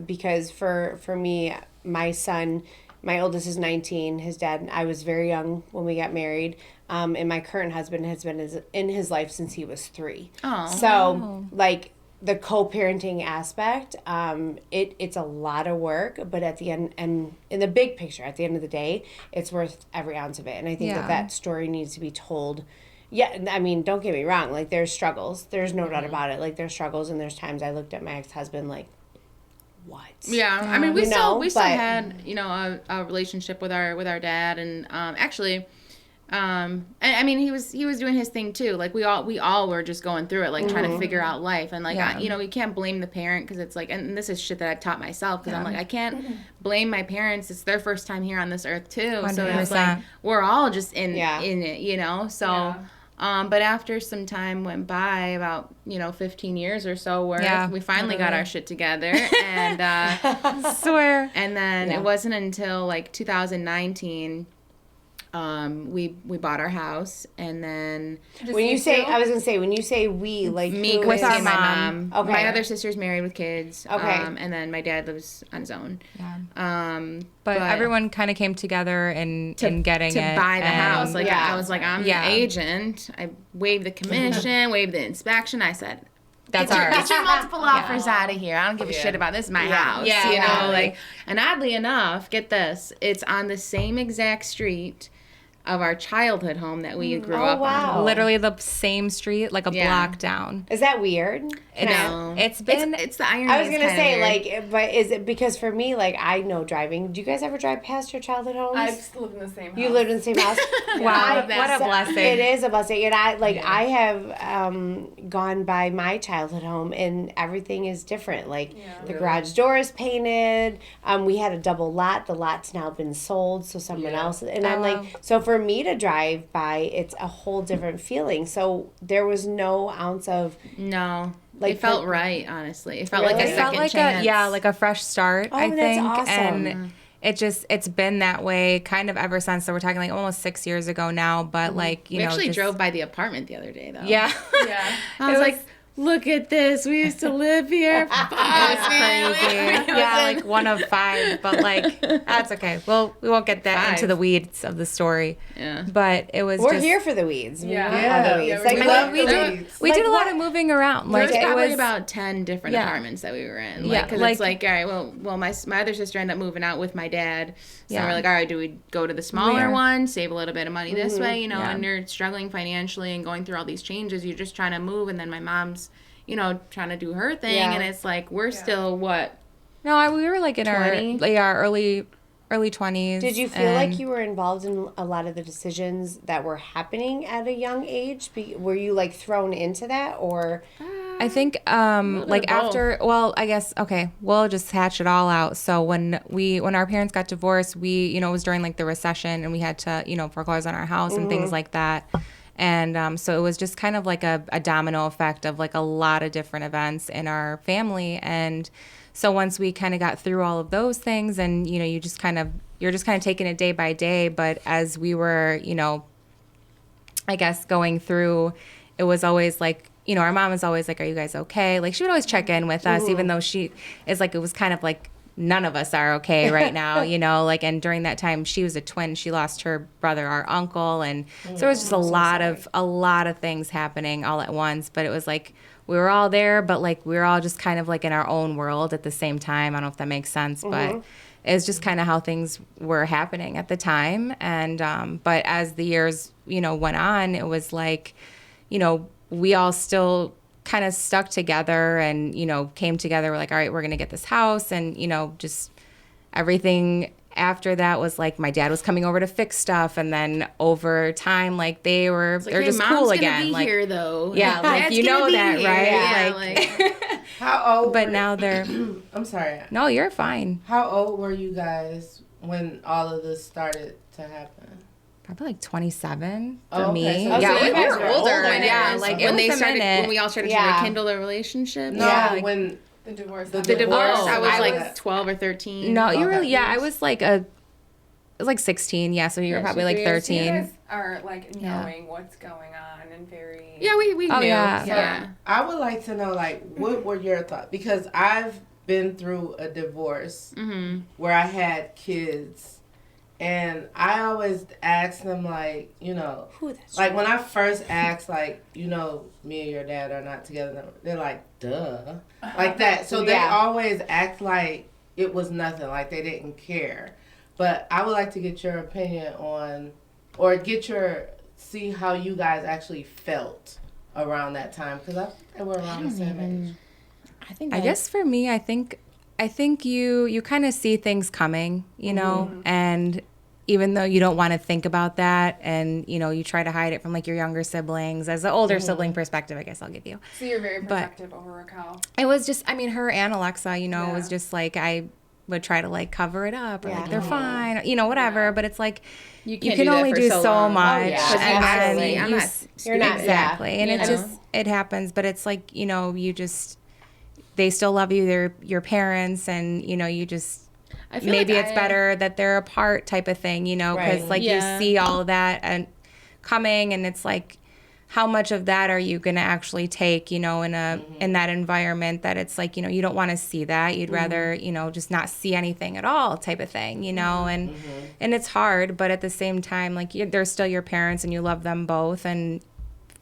because for me, my son, my oldest is 19. His dad, I was very young when we got married. And my current husband has been in his life since he was 3. Oh. So, like, the co-parenting aspect, it's a lot of work, but at the end, and in the big picture, at the end of the day, it's worth every ounce of it. And I think that story needs to be told. Yeah, I mean, don't get me wrong. Like, there's struggles. There's no doubt about it. Like, there's struggles, and there's times I looked at my ex-husband like, what? Yeah, I mean, we still had, you know, a relationship with our dad, and actually. And I mean, he was doing his thing too. Like we all were just going through it, like trying to figure out life. And like, you know, we can't blame the parent, because it's like, and this is shit that I've taught myself, because I'm like, I can't blame my parents. It's their first time here on this earth too. 100%. So it's like, we're all just in it, you know? So, but after some time went by, about, you know, 15 years or so, where we finally got our shit together, and, swear. And then it wasn't until like 2019, we bought our house, and then when you say we, like me, with our and my mom. Okay. My other sister's married with kids. Okay. And then my dad lives on his own. Yeah. But everyone kind of came together in getting to it buy the house. Like I was like, I'm the agent. I waived the commission, waived the inspection. I said, that's ours. Get your multiple offers out of here. I don't give a shit about this. It's my house. Yeah. You know, like, and oddly enough, get this, it's on the same exact street of our childhood home that we grew up on. Literally the same street, like a block down. Is that weird? No. It's been... It's the irony. I was going to say, like, but is it, because for me, like, I know driving. Do you guys ever drive past your childhood homes? I've lived in the same house. You lived in the same house? Wow, what a blessing. It is a blessing. And I have gone by my childhood home, and everything is different. Like, the garage door is painted. We had a double lot. The lot's now been sold, so someone else. And I'm like, so for me to drive by, it's a whole different feeling. So there was no ounce of... No. Like, it felt right, honestly. It felt really? like a second chance. Like a fresh start, I think. That's awesome. And it's been that way kind of ever since. So we're talking like almost 6 years ago now, but like, you know. We actually drove by the apartment the other day, though. Yeah. I was like, look at this. We used to live here. It's crazy. Like 1 of 5, but like, that's okay. Well, we won't get that into the weeds of the story. Yeah. But it was We're here for the weeds. We did a lot of moving around. Like, there was probably about 10 different apartments that we were in. Because it's like, all right, well, my other sister ended up moving out with my dad. So we're like, all right, do we go to the smaller one, save a little bit of money this way, you know, and you're struggling financially and going through all these changes. You're just trying to move, and then my mom's, you know, trying to do her thing, and it's like, we're still, what? No, we were like in 20? our early 20s. Did you feel like you were involved in a lot of the decisions that were happening at a young age? Were you like thrown into that, or? I think like after, well, I guess, okay, we'll just hatch it all out. So when our parents got divorced, it was during like the recession, and we had to, you know, foreclose on our house and things like that. And so it was just kind of like a domino effect of like a lot of different events in our family. And so once we kind of got through all of those things, and, you know, you're just kind of taking it day by day. But as we were, you know, I guess going through, it was always like, you know, our mom was always like, are you guys okay? Like, she would always check in with us, even though she is like, it was kind of like, none of us are okay right now, you know, like, and during that time she was a twin. She lost her brother, our uncle. And so it was just a lot of things happening all at once. But it was like, we were all there, but like, we were all just kind of like in our own world at the same time. I don't know if that makes sense, but it's just kind of how things were happening at the time. And, but as the years, you know, went on, it was like, you know, we all still kind of stuck together and, you know, came together. We're like, all right, we're going to get this house. And, you know, just everything after that was like my dad was coming over to fix stuff. And then over time, like they're just cool again. Be like, here, though. yeah, like you know that, here. right? Yeah, like How old? but now they're. I'm sorry. No, you're fine. How old were you guys when all of this started to happen? Probably like 27 for Oh, okay. me. So yeah, you guys we were were older. older. Yeah, When like when it they was a started, minute. when we all started to Yeah. rekindle a relationship. No, Yeah, like- when The divorce. The The divorce, Oh, I was I like was- 12 or 13. No, you Okay. really. Yeah, I was like it was like 16. Yeah, so you were Yeah, probably so like 3 years. 13. You guys are like Yeah. knowing what's going on and very. Yeah, we Oh, knew. yeah. Yeah. I would like to know, like, what were your thoughts? Because I've been through a divorce Mm-hmm. where I had kids, and I always ask them, like, you know, Ooh, that's like when I first asked, like, you know, me and your dad are not together. They're like, duh, like that. So they Yeah. always act like it was nothing, like they didn't care. But I would like to get your opinion on, or see how you guys actually felt around that time, because I think they were around the same age. I guess for me, I think you kind of see things coming, you know, and even though you don't want to think about that, and you know, you try to hide it from like your younger siblings. As an older sibling perspective, I guess I'll give you. So you're very protective over Raquel. It was just, I mean, her and Alexa, you know, was just like I would try to like cover it up, or like they're fine, you know, whatever. But it's like you can't can do that only for do so so long. much, Oh, yeah. and then Absolutely. I'm you not You're not exactly, and you it know? just it happens. But it's like, you know, you just they still love you. They're your parents, and you know, you just. I feel Maybe like it's better that they're apart type of thing, you know, because Right. like Yeah. you see all of that and coming, and it's like, how much of that are you going to actually take, you know, in that environment that it's like, you know, you don't want to see that. You'd rather, you know, just not see anything at all type of thing, you know, and it's hard, but at the same time, like they're still your parents and you love them both. And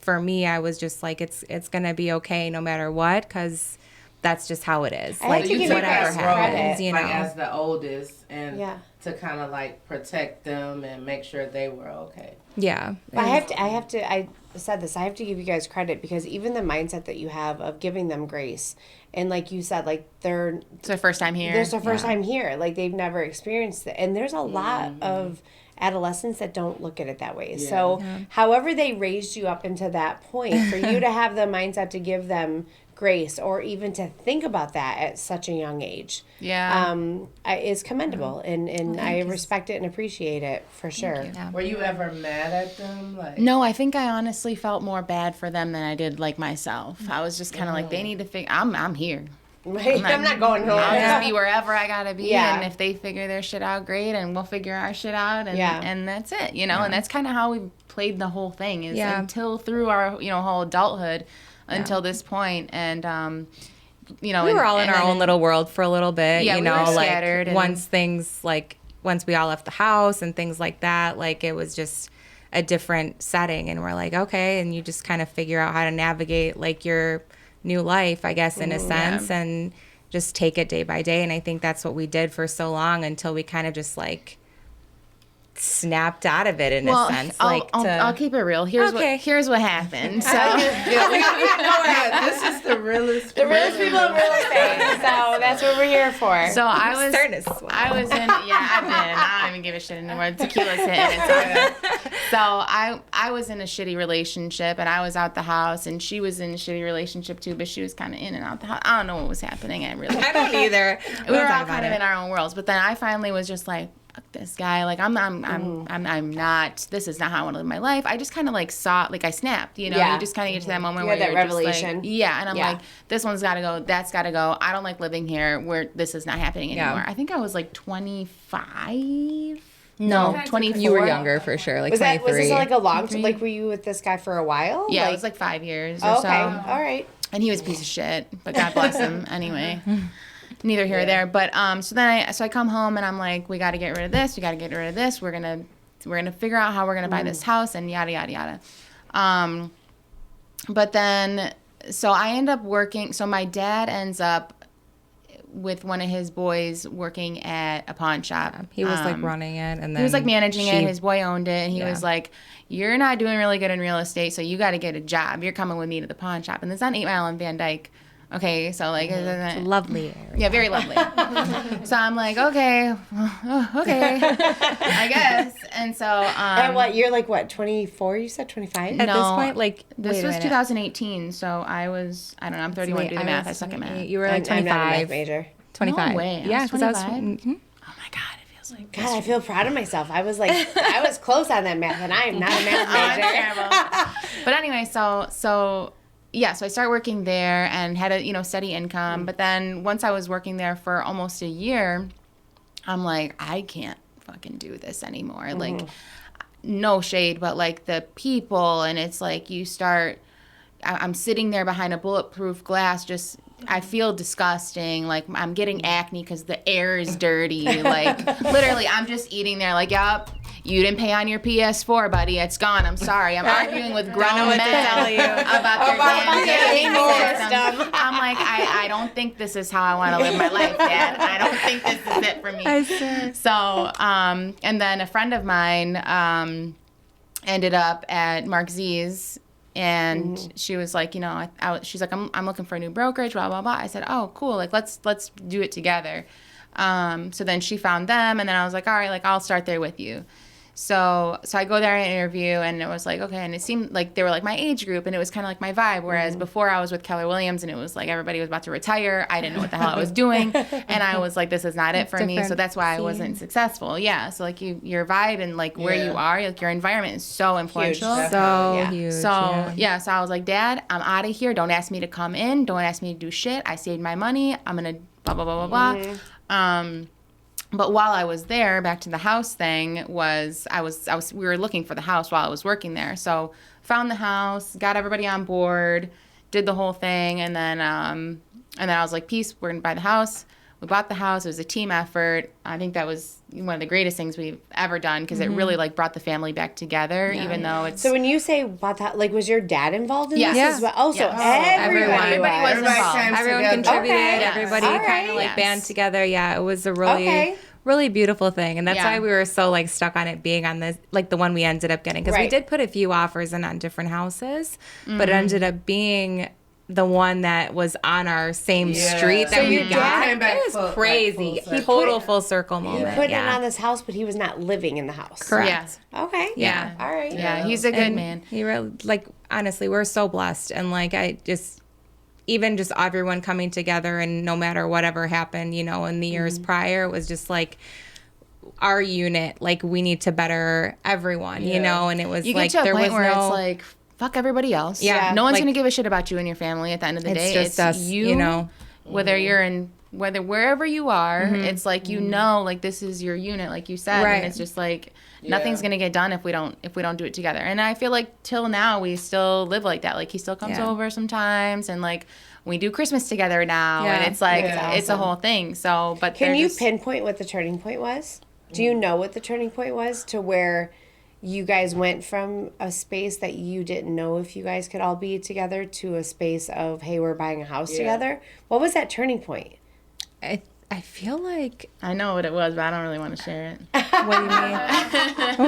for me, I was just like, it's going to be okay no matter what, because that's just how it is. I Like have to give you whatever guys happens, credit. you know. Like as the oldest, and Yeah. to kind of like protect them and make sure they were okay. Yeah. I said this, I have to give you guys credit, because even the mindset that you have of giving them grace, and like you said, like It's their first time here. There's their first time here, like they've never experienced it, and there's a lot of adolescents that don't look at it that way. So however they raised you up into that point, for you to have the mindset to give them grace, or even to think about that at such a young age, is commendable, and I respect it and appreciate it for sure. Were you ever mad at them? Like, No, I think I honestly felt more bad for them than I did like myself. I was just kind of like, they need to figure. I'm here. Right? I'm not going home. I'll just be wherever I gotta be, Yeah. and if they figure their shit out, great, and we'll figure our shit out, and Yeah. and that's it, you know. And that's kind of how we played the whole thing is Yeah. until through our whole adulthood, until this point, and you know, We were all in and our then- own little world for a little bit, Yeah, you we know, were like scattered and- once we all left the house and things like that, like it was just a different setting, and we're like, okay, and you just kind of figure out how to navigate like your new life, I guess, in a sense, and just take it day by day. And I think that's what we did for so long until we kind of just like snapped out of it in a sense. I'll keep it real. Here's what happened. So this is the realest. The realest people in real estate, so that's what we're here for. So I was starting to swell. I was in I've been. I don't even give a shit anymore. Tequila's hitting. It's all good. So I was in a shitty relationship, and I was out the house, and she was in a shitty relationship too, but she was kind of in and out the house. I don't know what was happening. I don't either. We were all kind of in our own worlds, but then I finally was just like, fuck this guy. Like I'm not. This is not how I want to live my life. I just kind of like saw, like I snapped. You know, Yeah. you just kind of get to that moment You where had that you're just revelation. like, yeah, and I'm Yeah. like, this one's got to go. That's got to go. I don't like living here. Where this is not happening Yeah. anymore. I think I was like 25. No, 24. You were younger for sure, like was 23. this like a long time? Like, were you with this guy for a while? Yeah, it was like 5 years or Oh, okay, so. all right. And he was a piece of shit, but God bless him anyway. Neither here or there. But so then I come home and I'm like, we got to get rid of this. We got to get rid of this. We're gonna figure out how we're gonna buy this house and yada yada yada. But then so I end up working. So my dad ends up with one of his boys working at a pawn shop. He was like running it, and then he was like managing it. His boy owned it, and he was like, "You're not doing really good in real estate, so you got to get a job. You're coming with me to the pawn shop." And it's on 8 Mile and Van Dyke. Okay, so like, it's a lovely area. Yeah, very lovely. So I'm like, okay, okay, I guess. And so, and what, you're like, what, 24? You said 25? At this point, like, this was 2018. So I don't know, I'm 31. Do the math. I suck at math. You were like 25. I'm not a math major. 25. No way. Yeah, because I was 25. Oh my God, it feels like. God, I feel proud of myself. I was close on that math, and I am not a math major. But anyway, so I started working there and had a steady income. But then once I was working there for almost a year, I'm like, I can't fucking do this anymore. Like, no shade, but like the people, and it's like I'm sitting there behind a bulletproof glass, just I feel disgusting. Like I'm getting acne because the air is dirty. Like literally, I'm just eating there. Like, yup. You didn't pay on your PS4, buddy. It's gone. I'm sorry. I'm arguing with grown men about their damn gaming system. I'm like, I don't think this is how I want to live my life, Dad. I don't think this is it for me. I see. So, and then a friend of mine ended up at Mark Z's, and she was like, she's like, I'm looking for a new brokerage, blah blah blah. I said, oh, cool. Like let's do it together. So then she found them, and then I was like, all right, like I'll start there with you. So I go there and interview, and it was like, okay, and it seemed like they were like my age group, and it was kind of like my vibe, whereas before I was with Keller Williams, and it was like everybody was about to retire. I didn't know what the hell I was doing, and I was like, this is not it for me, so that's why I wasn't successful. Yeah, so like your vibe and like where you are, like your environment is so influential. Huge. Huge. So I was like, Dad, I'm out of here. Don't ask me to come in. Don't ask me to do shit. I saved my money. I'm going to blah, blah, blah, blah, blah. But while I was there, back to the house thing, we were looking for the house while I was working there. So found the house, got everybody on board, did the whole thing, and then I was like, peace, we're gonna buy the house. We bought the house. It was a team effort. I think that was one of the greatest things we've ever done because it really like brought the family back together, even though it's. So when you say bought that, like, was your dad involved in this as well? Oh, so everybody was involved. Everyone contributed. Okay. Everybody kind of like band together. Yeah, it was a really, really beautiful thing, and that's why we were so like stuck on it being on this, like the one we ended up getting, because we did put a few offers in on different houses, but it ended up being the one that was on our same street that we got. It was crazy. Total full circle moment. He put it on this house, but he was not living in the house. Correct. Yeah. Okay. Yeah. All right. Yeah, he's a good man. He really, like, honestly, we're so blessed. And like, even just everyone coming together, and no matter whatever happened, in the years prior, it was just like our unit, like we need to better everyone, and it was you like get to a there point was where no, it's like, fuck everybody else. Yeah. No one's like, going to give a shit about you and your family at the end of the day. It's just us, you, whether you're in, wherever you are, it's like, like this is your unit, like you said. And it's just like, nothing's going to get done if we don't do it together. And I feel like till now, we still live like that. Like he still comes over sometimes, and like we do Christmas together now. And it's like, it's a whole thing. So, but can you pinpoint what the turning point was? Do you know what the turning point was to where you guys went from a space that you didn't know if you guys could all be together to a space of, hey, we're buying a house together? What was that turning point? I feel like I know what it was, but I don't really want to share it. What do you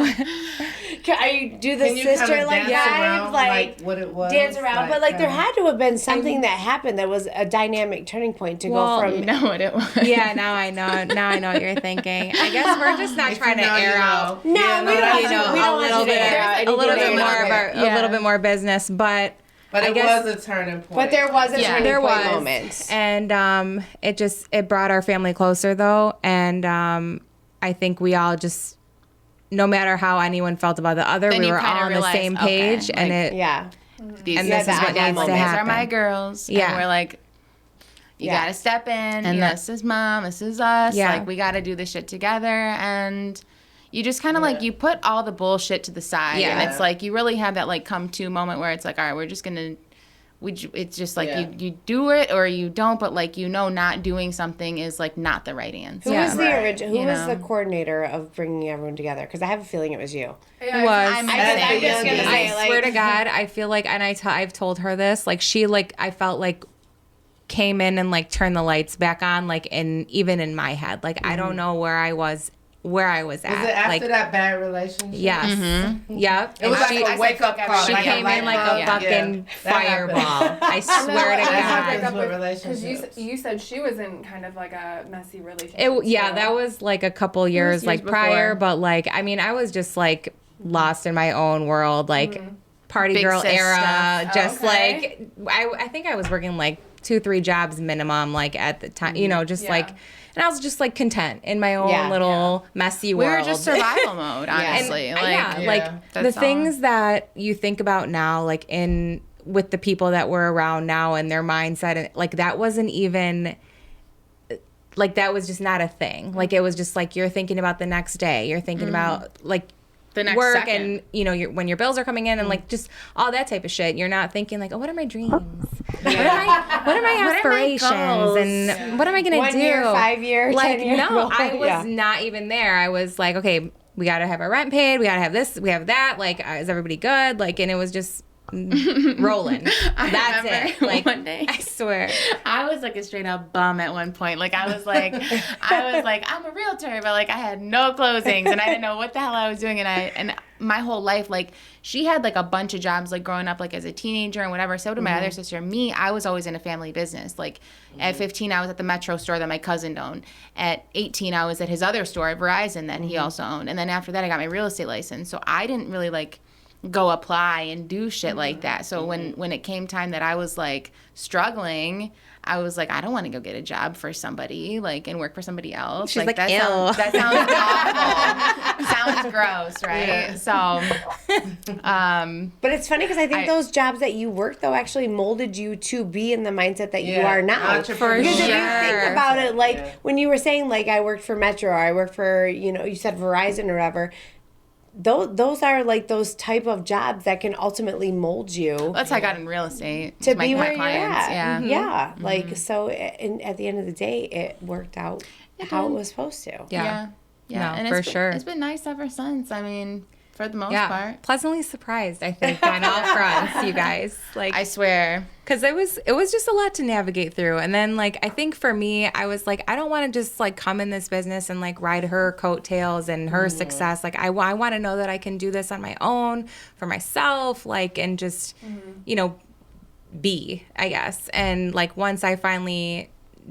mean? Can do the sister like vibe, like what it was, dance around? But like there had to have been something that happened that was a dynamic turning point to go from. You know what it was. Yeah, now I know. Now I know what you're thinking. I guess we're just not trying to air out. No, we don't. We don't want to air out. A little bit more of our, a little bit more business, but it was a turning point. But there was a turning point moment. And it brought our family closer though, and I think we all just, no matter how anyone felt about the other, we were all on the same page, and it and this is what needs to happen. These are my girls. Yeah, and we're like, you gotta step in. And this is mom. This is us. Yeah, like we gotta do this shit together. And you just kind of like, you put all the bullshit to the side, and it's like you really have that like come to moment where it's like, all right, we're just gonna. It's just like you do it or you don't, but like not doing something is like not the right answer. Who was the original? Who was the coordinator of bringing everyone together? Because I have a feeling it was you. It was. I swear to God, I feel like, and I've told her this. Like she, like I felt like came in and like turned the lights back on, like even in my head. Like I don't know where I was at. Was it after like, that bad relationship? Yes. Yep. It was like a wake up call. She came in like a fucking fireball. I swear to God. Because you said she was in kind of like a messy relationship. That was like a couple years like prior, but like I mean I was just like lost in my own world, like party Big girl sis era. stuff. Just like I think I was working like 2-3 jobs minimum, like at the time, you know, just like. And I was just like content in my own little messy world. We were just survival mode, honestly. The things that you think about now, like with the people that were around now and their mindset, and like that wasn't even, like that was just not a thing. Like it was just like you're thinking about the next day. You're thinking about like the next work second. and you know when your bills are coming in and like just all that type of shit. You're not thinking like, oh, what are my dreams? What are my aspirations? And what am I gonna do? 1 year, 5 year, like 10 year. no, I was not even there. I was like, okay, we gotta have our rent paid. We gotta have this. We have that. Like, is everybody good? Like, and it was just rolling. That's it. Like one day, I swear, I was like a straight up bum at one point. Like I was like, I'm a realtor, but like I had no closings and I didn't know what the hell I was doing. And my whole life, like she had like a bunch of jobs, like growing up, like as a teenager and whatever. So did my other sister. Me, I was always in a family business. Like at 15, I was at the Metro store that my cousin owned. At 18, I was at his other store, Verizon, that he also owned. And then after that, I got my real estate license. So I didn't really like go apply and do shit like that. So when it came time that I was like struggling, I was like, I don't want to go get a job for somebody like and work for somebody else. She's like that ew. sounds awful. Sounds gross, right? Yeah. So but it's funny because I think those jobs that you worked though actually molded you to be in the mindset that you are now. For Because if you sure. think about it, like when you were saying like I worked for Metro or I worked for, you know, you said Verizon or whatever, those are like those type of jobs that can ultimately mold you. that's how I got in real estate. To my, be my where clients. you're at. Yeah. Yeah. Like, so at the end of the day, it worked out how it was supposed to. Yeah. No, And for it's sure. It's been nice ever since. I mean, for the most Yeah, part. pleasantly surprised, I think, on all fronts, you guys. Like, I swear. because it was just a lot to navigate through. And then, like, I think for me, I was like, I don't want to just, like, come in this business and, like, ride her coattails and her success. Like, I want to know that I can do this on my own, for myself, like, and just, you know, be, I guess. And, like, once I finally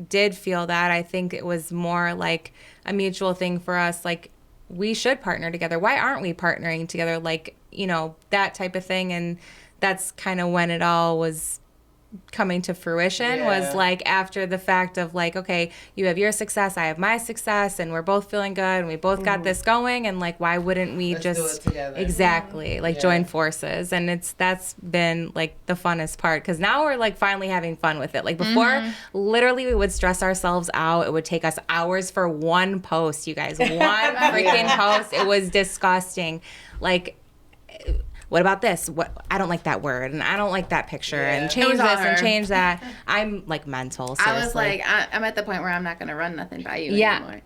did feel that, I think it was more, like, a mutual thing for us, like, we should partner together. Why aren't we partnering together? Like, you know, that type of thing. And that's kind of when it all was coming to fruition, was like after the fact of like, okay, you have your success, I have my success, and we're both feeling good and we both got this going, and like why wouldn't we Let's do just it together. exactly like join forces? And that's been like the funnest part, because now we're like finally having fun with it. Like before, literally we would stress ourselves out. It would take us hours for one post, you guys. One freaking post. It was disgusting. Like, what about this? What, I don't like that word, and I don't like that picture, and change this and change that. I'm like mental. Seriously. I was like, I'm at the point where I'm not going to run nothing by you anymore.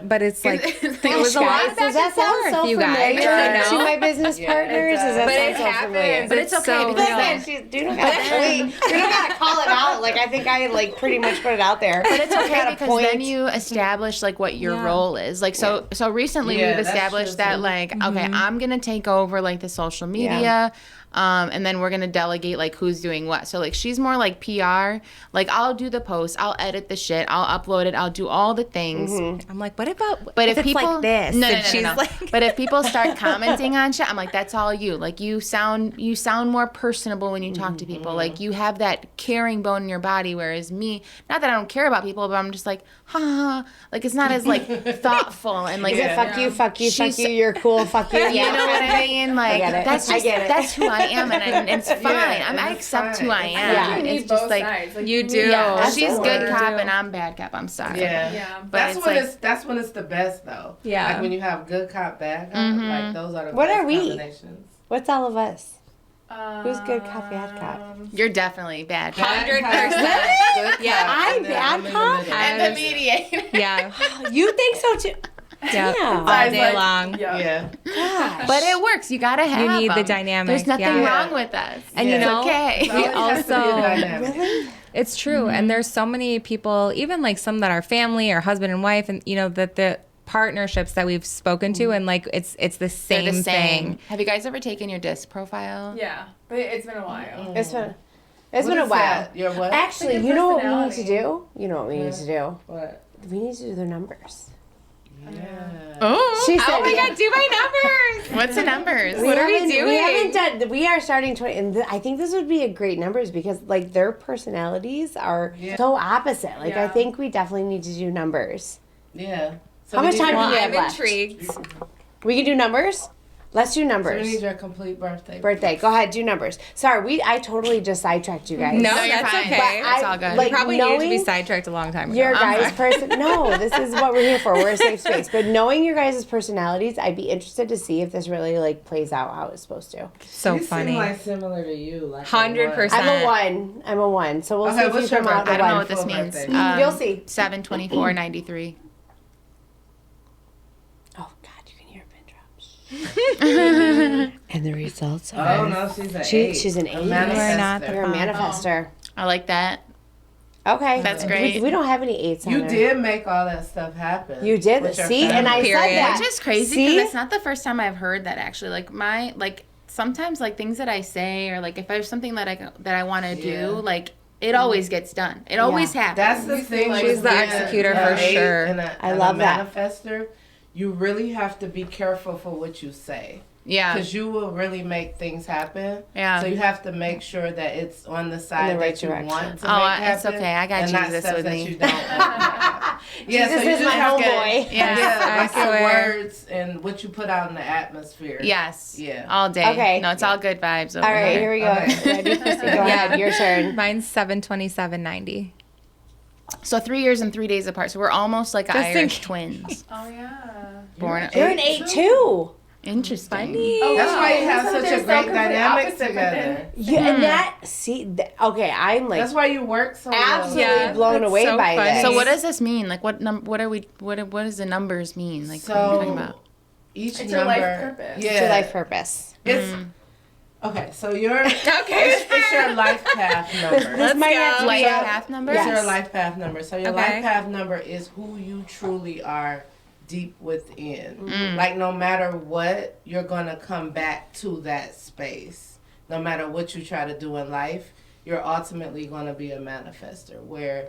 But it's like it was a Gosh, lot of back does that and sound forth, so you guys. familiar You to know? my business partners? Does that But it sound so familiar? happens. But it's okay because We don't gotta call it out. Like I think I like pretty much put it out there. But it's okay At a because point. then you establish like what your role is. Like so recently Yeah, we've that's established true, that too. like okay, I'm gonna take over like the social media. And then we're gonna delegate like who's doing what. So like she's more like PR. Like I'll do the post, I'll edit the shit, I'll upload it, I'll do all the things. I'm like, what about? But if it's people like this, no, and she's no. like, But if people start commenting on shit, I'm like, that's all you. Like you sound more personable when you talk to people. Like you have that caring bone in your body, whereas me, not that I don't care about people, but I'm just like, ha ha, ha. Like it's not as like thoughtful and like Is it fuck you, fuck you, fuck She's- you, you're cool, fuck you? you know what I mean? Like get it. that's I just get it. that's who I am, and it's fine. I it's accept fine. who I It's am. fine. You need It's just both like sides. Like, you need- do. yeah, Absolutely. she's good You cop do. and I'm bad cop. I'm sorry. Yeah. But That's it's when like, that's when it's the best though. Yeah. Like when you have good cop, bad cop. Like those are the What best are we? combinations. What's all of us? Who's good cop, bad cop? you're definitely bad cop. 100%. Good Yeah, cop, I'm and then bad in the cop? middle. And the mediator. Yeah. You think so too? Yeah, Damn. all I was day like, long. Yeah. Gosh. But it works. You gotta have. You need the them. dynamic. There's nothing yeah. wrong with us. And you It's know, okay. we It has to be a also dynamic. Really? it's true. And there's so many people, even like some that are family or husband and wife, and you know that the partnerships that we've spoken to, and like it's the They're same the same. thing. Have you guys ever taken your disc profile? Yeah, but it's been a while. It's been What a is while. that? Your what? Actually, Like you your know what we need to personality. do? You know what we need to do? What? We need to do their numbers. Yeah. Oh, She said, oh my yeah. God, do my numbers. What's the numbers? What are we haven't- doing? We haven't done. We are starting 20, and I think this would be a great numbers because like their personalities are so opposite. Like I Yeah. think we definitely need to do numbers. Yeah. So How we much need time your- do we have I'm left? intrigued. We can do numbers. Let's do So we numbers. need your complete birthday. Birthday. Go ahead, do numbers. Sorry, I totally just sidetracked you guys. No, No, you're that's fine. okay. But It's all good. Like, We probably needed to be knowing sidetracked a long time ago. your guys' person. No, this is what we're here for. We're a safe space. But knowing your guys' personalities, I'd be interested to see if this really like plays out how it's supposed to. So You funny. seem like similar to you. Like 100%. I'm a 1. I'm a 1. So we'll Okay, see if you what's your come out birthday? a I don't know 1. what this Full means. birthday. You'll see. 7/24/93. Oh God, you can hear a pin drop. And the results are. Oh no, she's an She- 8. she's an A 8. We're not manifester. the You're a manifester. I like that. Okay, That's great. We don't have any 8s on You there. did make all that stuff happen. You did. with your See, and I family. said Period. that. Which is crazy See? because it's not the first time I've heard that actually. Like sometimes like things that I say or like if there's something that I want to Yeah. do, like it always gets done. It always happens. That's the thing. like with she's the being executor an for 8 sure. and I and love a that. manifester. You really have to be careful for what you say. yeah. Because you will really make things happen. Yeah. So you have to make sure that it's on the side In the right that you direction. want to Oh, make happen. it's okay. I got and not Jesus stuff with that me. you don't want to happen. Yeah, Jesus so you is just my have to- homeboy. Yes, Yeah, I like your swear. words and what you put out in the atmosphere. Yes. Yeah. All day. Okay. No, it's all good vibes. Over All right, here. here we go. Okay. Ready, Christy? Go ahead. Your turn. Mine's 7/27/90. So 3 years and 3 days apart. So we're almost like Just Irish think- twins. Oh yeah. Born. You're an 8 too. Interesting. Oh, That's why you have So such they're a so great complete dynamic opposite together. Yeah, and that okay. I'm like That's why you work so well. absolutely Yeah, blown that's away so by funny. this. So what does this mean? Like what does the numbers mean? Like what are you talking about? Each It's number, your life purpose. Yeah, It's your life purpose. It's okay. So your Okay. it's your life path number. This might have to Life be a- path number? It's Yes. your life path number. So your Okay. life path number is who you truly are deep within. Mm-hmm. Like no matter what, you're gonna come back to that space. No matter what you try to do in life, you're ultimately gonna be a manifester where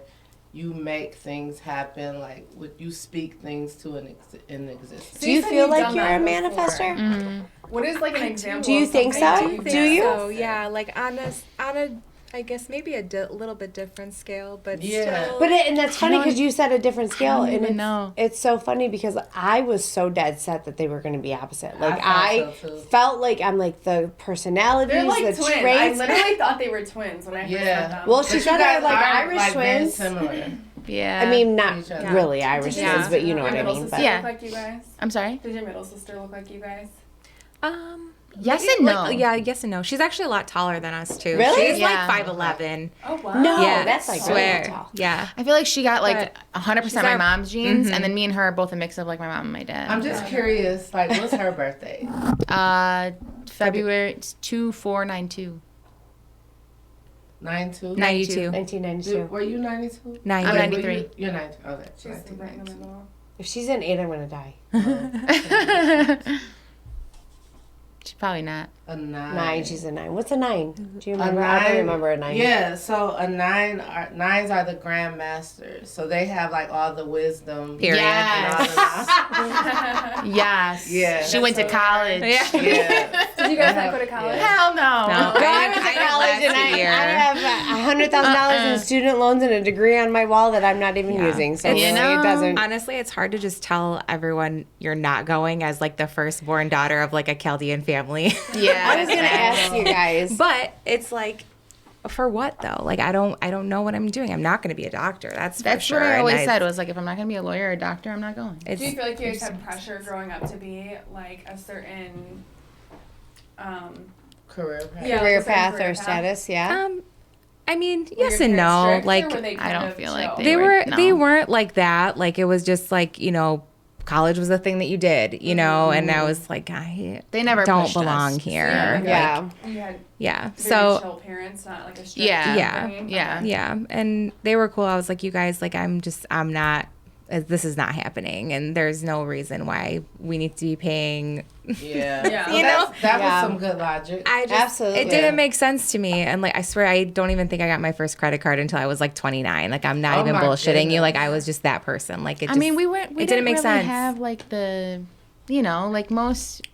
you make things happen. Like you speak things to in existence. Do you said feel you've like done you're a that before. manifester? What is like an example? Do you of think something so? that Do you? So yeah, like on a I guess maybe a little bit different scale, but Yeah. still. And that's funny because you said a different scale, don't and even it's, know. it's so funny because I was so dead set that they were going to be opposite. Like I I thought so, too. felt like I'm like the personalities, They're like the twins. I traits. literally thought they were twins when I first Yeah. met them. Well, But she you said they're guys like are, Irish like, very twins. similar. Yeah. I mean, not Each other. really Irish Did Yeah. twins, but you know your what I middle mean. sister But Yeah. look like you guys? I'm sorry? Did your middle sister look like you guys? Yes maybe, and no. like, yeah, yes and no. She's actually a lot taller than us too. Really? She's Yeah. like 5'11". Oh wow. No, Yeah, that's like swear. really tall. Yeah. I feel like she got like But 100% she's my our- mom's genes, and then me and her are both a mix of like my mom and my dad. I'm just curious, like, what's her birthday? February 2492. 92? 92. 1992. Were you 92? 90. I'm Wait, 93. were you're 90. Okay. She's right in the middle. If she's an 8, I'm going to die. She's probably not. A 9. 9, she's a 9. What's a 9? Do you A remember? I don't remember a 9. Yeah, so nines are the grand masters. So they have like all the wisdom. Period. And all Yes. the Yes. Yeah. She went to college. Yeah. yeah. Did you guys not go to college? Hell no. No. Well, I went to college and I have $100,000 in student loans and a degree on my wall that I'm not even using. So It's- really, You know, it doesn't. Honestly, it's hard to just tell everyone you're not going as like the firstborn daughter of like a Chaldean family. Yeah. I was gonna ask you guys. But it's like, for what though? Like I don't know what I'm doing. I'm not going to be a doctor. That's for sure. what I And always said was like, if I'm not gonna be a lawyer or a doctor, I'm not going. It's, Do you feel like you guys had pressure growing up to be like a certain Career path. Yeah. Career the same path career or path. status, yeah. I mean, were yes your and parents no. strict, or Like were they I kind don't of feel like chill? they were no. they weren't like that. Like it was just like, you know, college was the thing that you did, you know, and I was like, they never don't pushed belong us. here. Yeah. You had Yeah. very So chill parents, not like a strict Yeah. upbringing. Yeah. yeah, and they were cool. I was like, you guys, like, I'm not, this is not happening, and there's no reason why we need to be paying. Yeah. Yeah. You know? That Yeah. was some good logic. Absolutely. It didn't make sense to me, and like, I swear, I don't even think I got my first credit card until I was like 29. Like, I'm not Oh even my bullshitting you. goodness. Like, I was just that person. Like, it. I Just, mean, we it didn't didn't make really sense. have like the, you know, like most.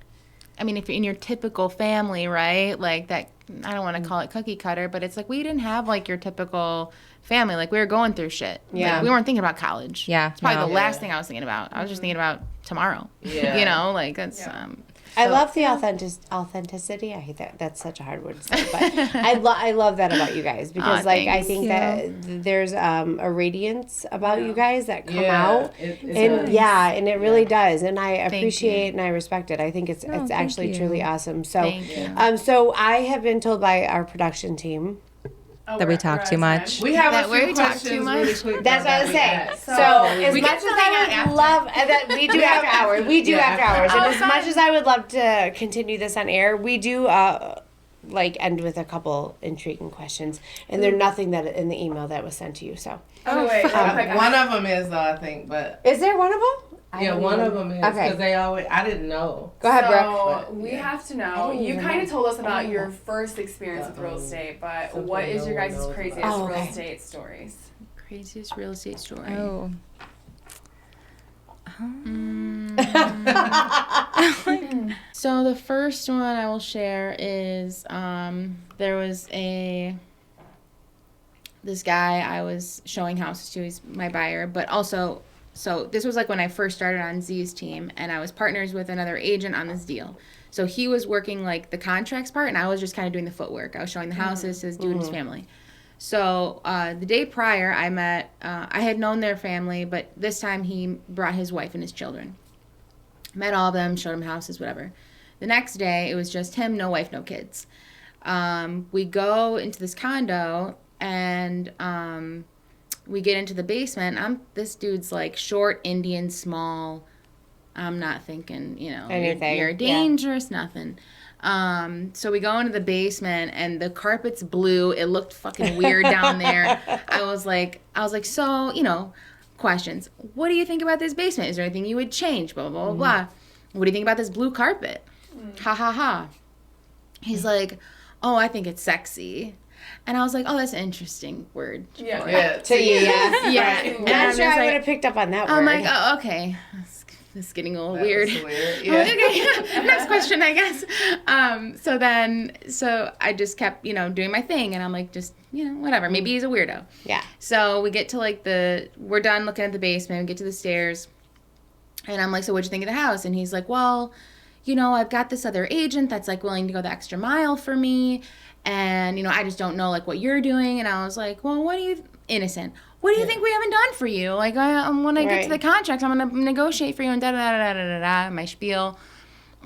I mean, if you're in your typical family, right? Like that. I don't want to call it cookie cutter, but it's like we didn't have like your typical family. Like we were going through shit. Yeah. Like, we weren't thinking about college. Yeah, It's probably no. the last thing I was thinking about. I was just thinking about tomorrow. Yeah. You know, like that's. Yeah. I love the authenticity. I hate that. That's such a hard word to say, but I love that about you guys because, like, I thanks. think that there's a radiance about you guys that come Yeah, out, it and does. and it really does, and I you. appreciate and I respect it. I think it's thank actually you. truly awesome. So, Thank you. so I have been told by our production team. Oh, That we we're- talk we're too out of much. time. We have That a where few we talk questions too much? really quick. That's though, what I was that we saying. asked. So, as We much can as still hang out I would after. love that, we do after hours. We do Yeah, after after hours, and hours. as much as I would love to continue this on air, we do like end with a couple intriguing questions, and there's nothing that in the email that was sent to you. So, Oh, wait. One of them is, I think, but is there one of them? yeah, one of them is Okay. because they always. I didn't know. Go ahead, Brooke. So But, we yeah. have to I know. didn't You even kind know. of told us I about didn't your know. first experience with real estate, but Something what is no your one guys' knows about. craziest Oh, real okay. estate stories? Craziest real estate story. Oh. So the first one I will share is there was this guy I was showing houses to. He's my buyer, but also so this was like when I first started on Z's team, and I was partners with another agent on this deal. So he was working like the contracts part, and I was just kind of doing the footwork. I was showing the houses to his dude and his family. So the day prior, I met. I had known their family, but this time he brought his wife and his children. Met all of them, showed them houses, whatever. The next day, it was just him, no wife, no kids. We go into this condo, and we get into the basement. This dude's like short, Indian, small. I'm not thinking, Anything, you're yeah. dangerous, nothing. So we go into the basement, and the carpet's blue. It looked fucking weird down there. I was like, so, questions. What do you think about this basement? Is there anything you would change? Blah, blah, blah, blah. What do you think about this blue carpet? Ha, ha, ha. He's like, oh, I think it's sexy. And I was like, oh, that's an interesting word. Yeah. Yeah. To you, yeah. Yeah. Right. And Not I'm sure just I would like, have picked up on that word. I'm like, oh, okay. This is getting a little weird. That was weird. I'm Yeah. like, okay, next question, I guess. So I just kept, doing my thing, and I'm like, just, whatever. Maybe he's a weirdo. Yeah. So we get to we're done looking at the basement. We get to the stairs, and I'm like, so what'd you think of the house? And he's like, well, I've got this other agent that's like willing to go the extra mile for me, and I just don't know like what you're doing. And I was like, well, what do you think we haven't done for you? Like, when I get to the contract, I'm gonna negotiate for you and da da da da da da. My spiel.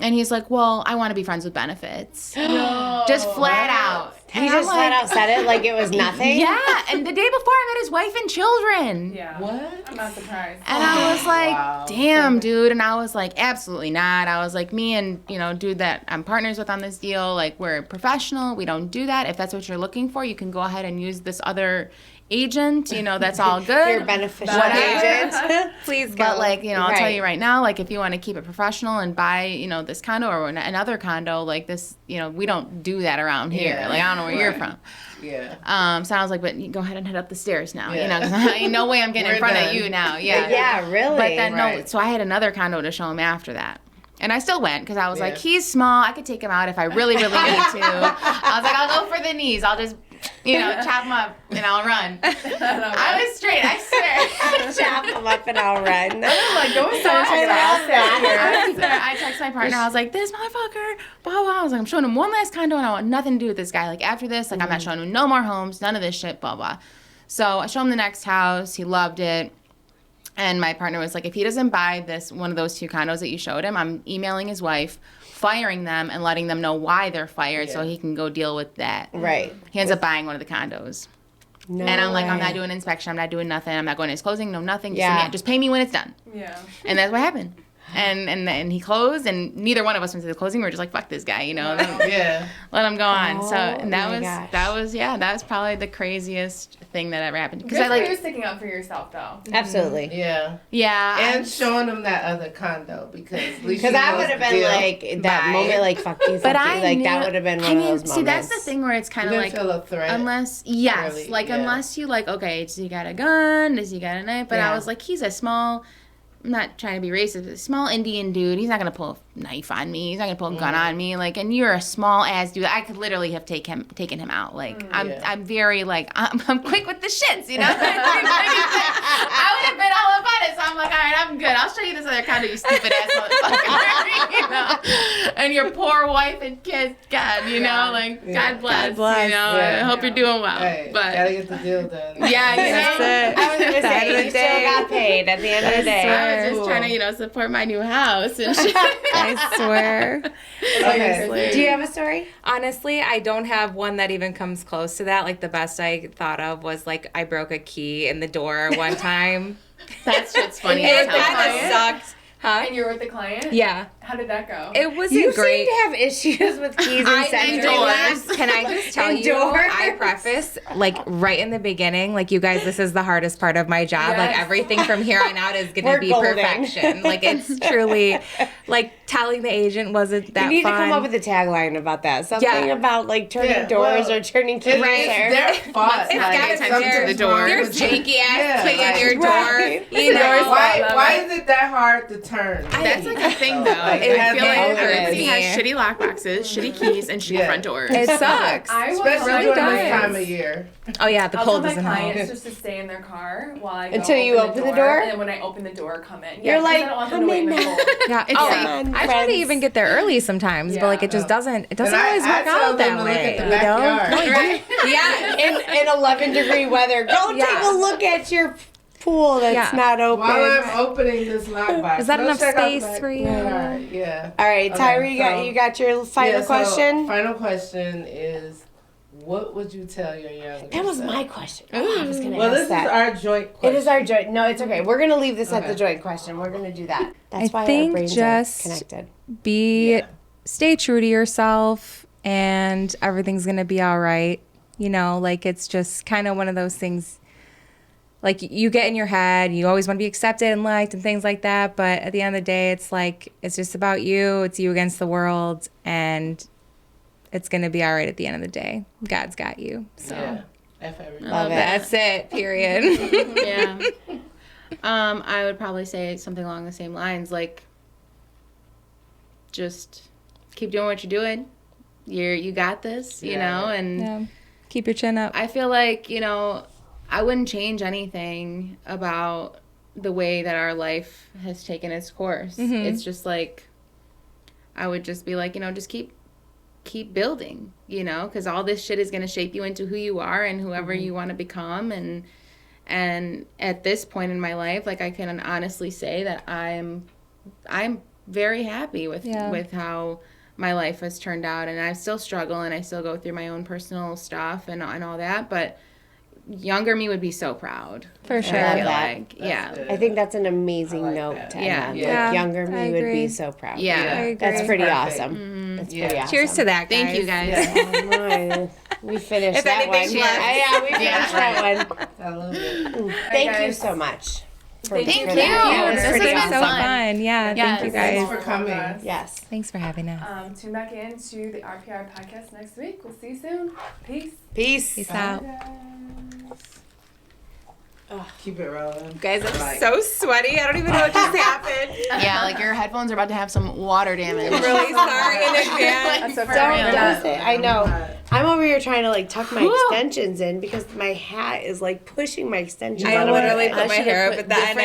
And he's like, well, I want to be friends with benefits. Just flat out. He And just I'm flat like, out said it like it was nothing. Yeah, and the day before I met his wife and children. Yeah. What? I'm not surprised. And I was like, Wow. damn, dude. And I was like, absolutely not. I was like, me and, dude that I'm partners with on this deal, like, we're professional. We don't do that. If that's what you're looking for, you can go ahead and use this other agent. That's all good. Your beneficial Whatever. agent. Please go. But, like, I'll tell Right. you right now, like, if you want to keep it professional and buy, this condo or another condo, like this, we don't do that around here. Yeah. Like, I don't know where you're Right. from. Yeah. So I was like, but you go ahead and head up the stairs now, Yeah. 'cause ain't no way I'm getting in We're front done. of you now. Yeah. Yeah, really. But then, no, Right. so I had another condo to show him after that. And I still went because I was like, Yeah. he's small. I could take him out if I really, really need to. I was like, I'll go for the knees. I'll just, chop him up and I'll run. I was straight, I swear. Chop them up and I'll run. like, go So I love that. I text my partner. I was like, this motherfucker, blah, blah. I was like, I'm showing him one last condo and I want nothing to do with this guy. Like, after this, like, I'm not showing him no more homes, none of this shit, blah, blah. So I show him the next house. He loved it. And my partner was like, if he doesn't buy one of those two condos that you showed him, I'm emailing his wife, firing them, and letting them know why they're fired so he can go deal with that. Right. He ends up buying one of the condos. No and I'm like, I'm way. not doing an inspection. I'm not doing nothing. I'm not going to his closing. No, nothing. Just pay me when it's done. Yeah. And that's what happened. And he closed, and neither one of us went to the closing. We were just like, fuck this guy, you know. Let him go on. So and that was probably the craziest thing that ever happened. Because you're sticking up for yourself, though. Absolutely. Yeah. And showing them that other condo because I would have been like that moment, like fuck you, but that would have been one of those moments. See, that's the thing where it's kind of like feel a threat. Unless unless you like, okay, does he got a gun? Does he got a knife? But I was like, he's a small. I'm not trying to be racist, but a small Indian dude. He's not gonna pull a knife on me. He's not gonna pull a gun on me. Like, and you're a small ass dude. I could literally have taken him out. Like, I'm very like I'm quick with the shits, you know. I would have been all up on it, so I'm like, all right, I'm good. I'll show you this other condo, you stupid ass motherfucker. You know? And your poor wife and kids, God, you know, like God bless. You know, I hope you're doing well. Hey, but gotta get the deal done. Yeah, that's it. I was gonna say you still got paid at the end of the day. I was just trying to, you know, support my new house and shit. I swear. Okay. Do you have a story? Honestly, I don't have one that even comes close to that. Like, the best I thought of was, like, I broke a key in the door one time. That shit's funny. It kind of sucked. Huh? And you were with the client? Yeah. How did that go? It wasn't You great. seem to have issues with keys and doors. Can I just tell And you, doors. I preface, like, right in the beginning, like, you guys, this is the hardest part of my job. Yes. Like, everything from here on out is going to be golden. perfection. Like, it's truly, like, telling the agent wasn't that You need fun. to come up with a tagline about that. Something about, like, turning doors or turning keys. It's their fault. It's gotta be something their- to the door. There's janky ass key in your door. Right. You know, Why is it that hard to turn? That's like a thing though. I feel like everybody has shitty lock boxes, shitty keys, and shitty front doors. it sucks. I will Especially really during this does. time of year. Oh yeah, the I'll cold tell is in my the house. clients just to stay in their car while I go Until you open the door? And then when I open the door, come in. You're Yeah, 'cause like, I don't want them come to wait in in the now. cold. Yeah, on, I try to friends. even get there early sometimes, but like it just doesn't. It doesn't always work tell out them that to way. Look at the backyard. Right? Yeah. In 11-degree weather. Go take a look at your pool that's not open. While I'm opening this lockbox. Is that go enough check out the space back for you? yard. Yeah. All right, Tyra, Okay, you got your final question? Final question is, what would you tell your younger That was self? my question. Oh, I was going to Well, ask this that. is our joint question. It is our joint. No, it's okay. We're going to leave this at the joint question. We're going to do that. That's why think our brains just are connected. Stay true to yourself, and everything's gonna be all right. You know, like it's just kind of one of those things. Like you get in your head, you always want to be accepted and liked and things like that. But at the end of the day, it's like it's just about you. It's you against the world, and it's gonna be all right at the end of the day. God's got you. So F everything. Love it. that's it. Period. Yeah. I would probably say something along the same lines, like just keep doing what you're doing. You got this, you know, and Yeah. Keep your chin up. I feel like, you know, I wouldn't change anything about the way that our life has taken its course. It's just like, I would just be like, you know, just keep building, you know, because all this shit is going to shape you into who you are and whoever you want to become. And at this point in my life, like I can honestly say that I'm very happy with how my life has turned out, and I still struggle and I still go through my own personal stuff and all that, but younger me would be so proud. For sure. I feel that. like, yeah. I think that's an amazing note to end on. Yeah. Like, younger me I would agree. be so proud. Yeah. I agree. That's pretty Perfect. awesome. That's pretty awesome. Cheers to that, guys. Thank you, guys. Yeah. We finished If that anything, one. cheers. Yeah, we finished that one. I love it. Thank you guys. so much. Thank you. for that. Yeah, It was this has pretty been awesome. So fun. fun. Yeah. Yes. Thank you Thanks guys. for coming. Yes. Thanks for having us. Tune back in to the RPR podcast next week. We'll see you soon. Peace. Peace. Peace out. Keep it rolling. Guys, I'm so sweaty. I don't even know what just happened. Yeah, like your headphones are about to have some water damage. I'm really sorry in advance. So Don't say. I know. I'm over here trying to like tuck my extensions in because my hat is like pushing my extensions. I out of my literally head. put my hair up at the end.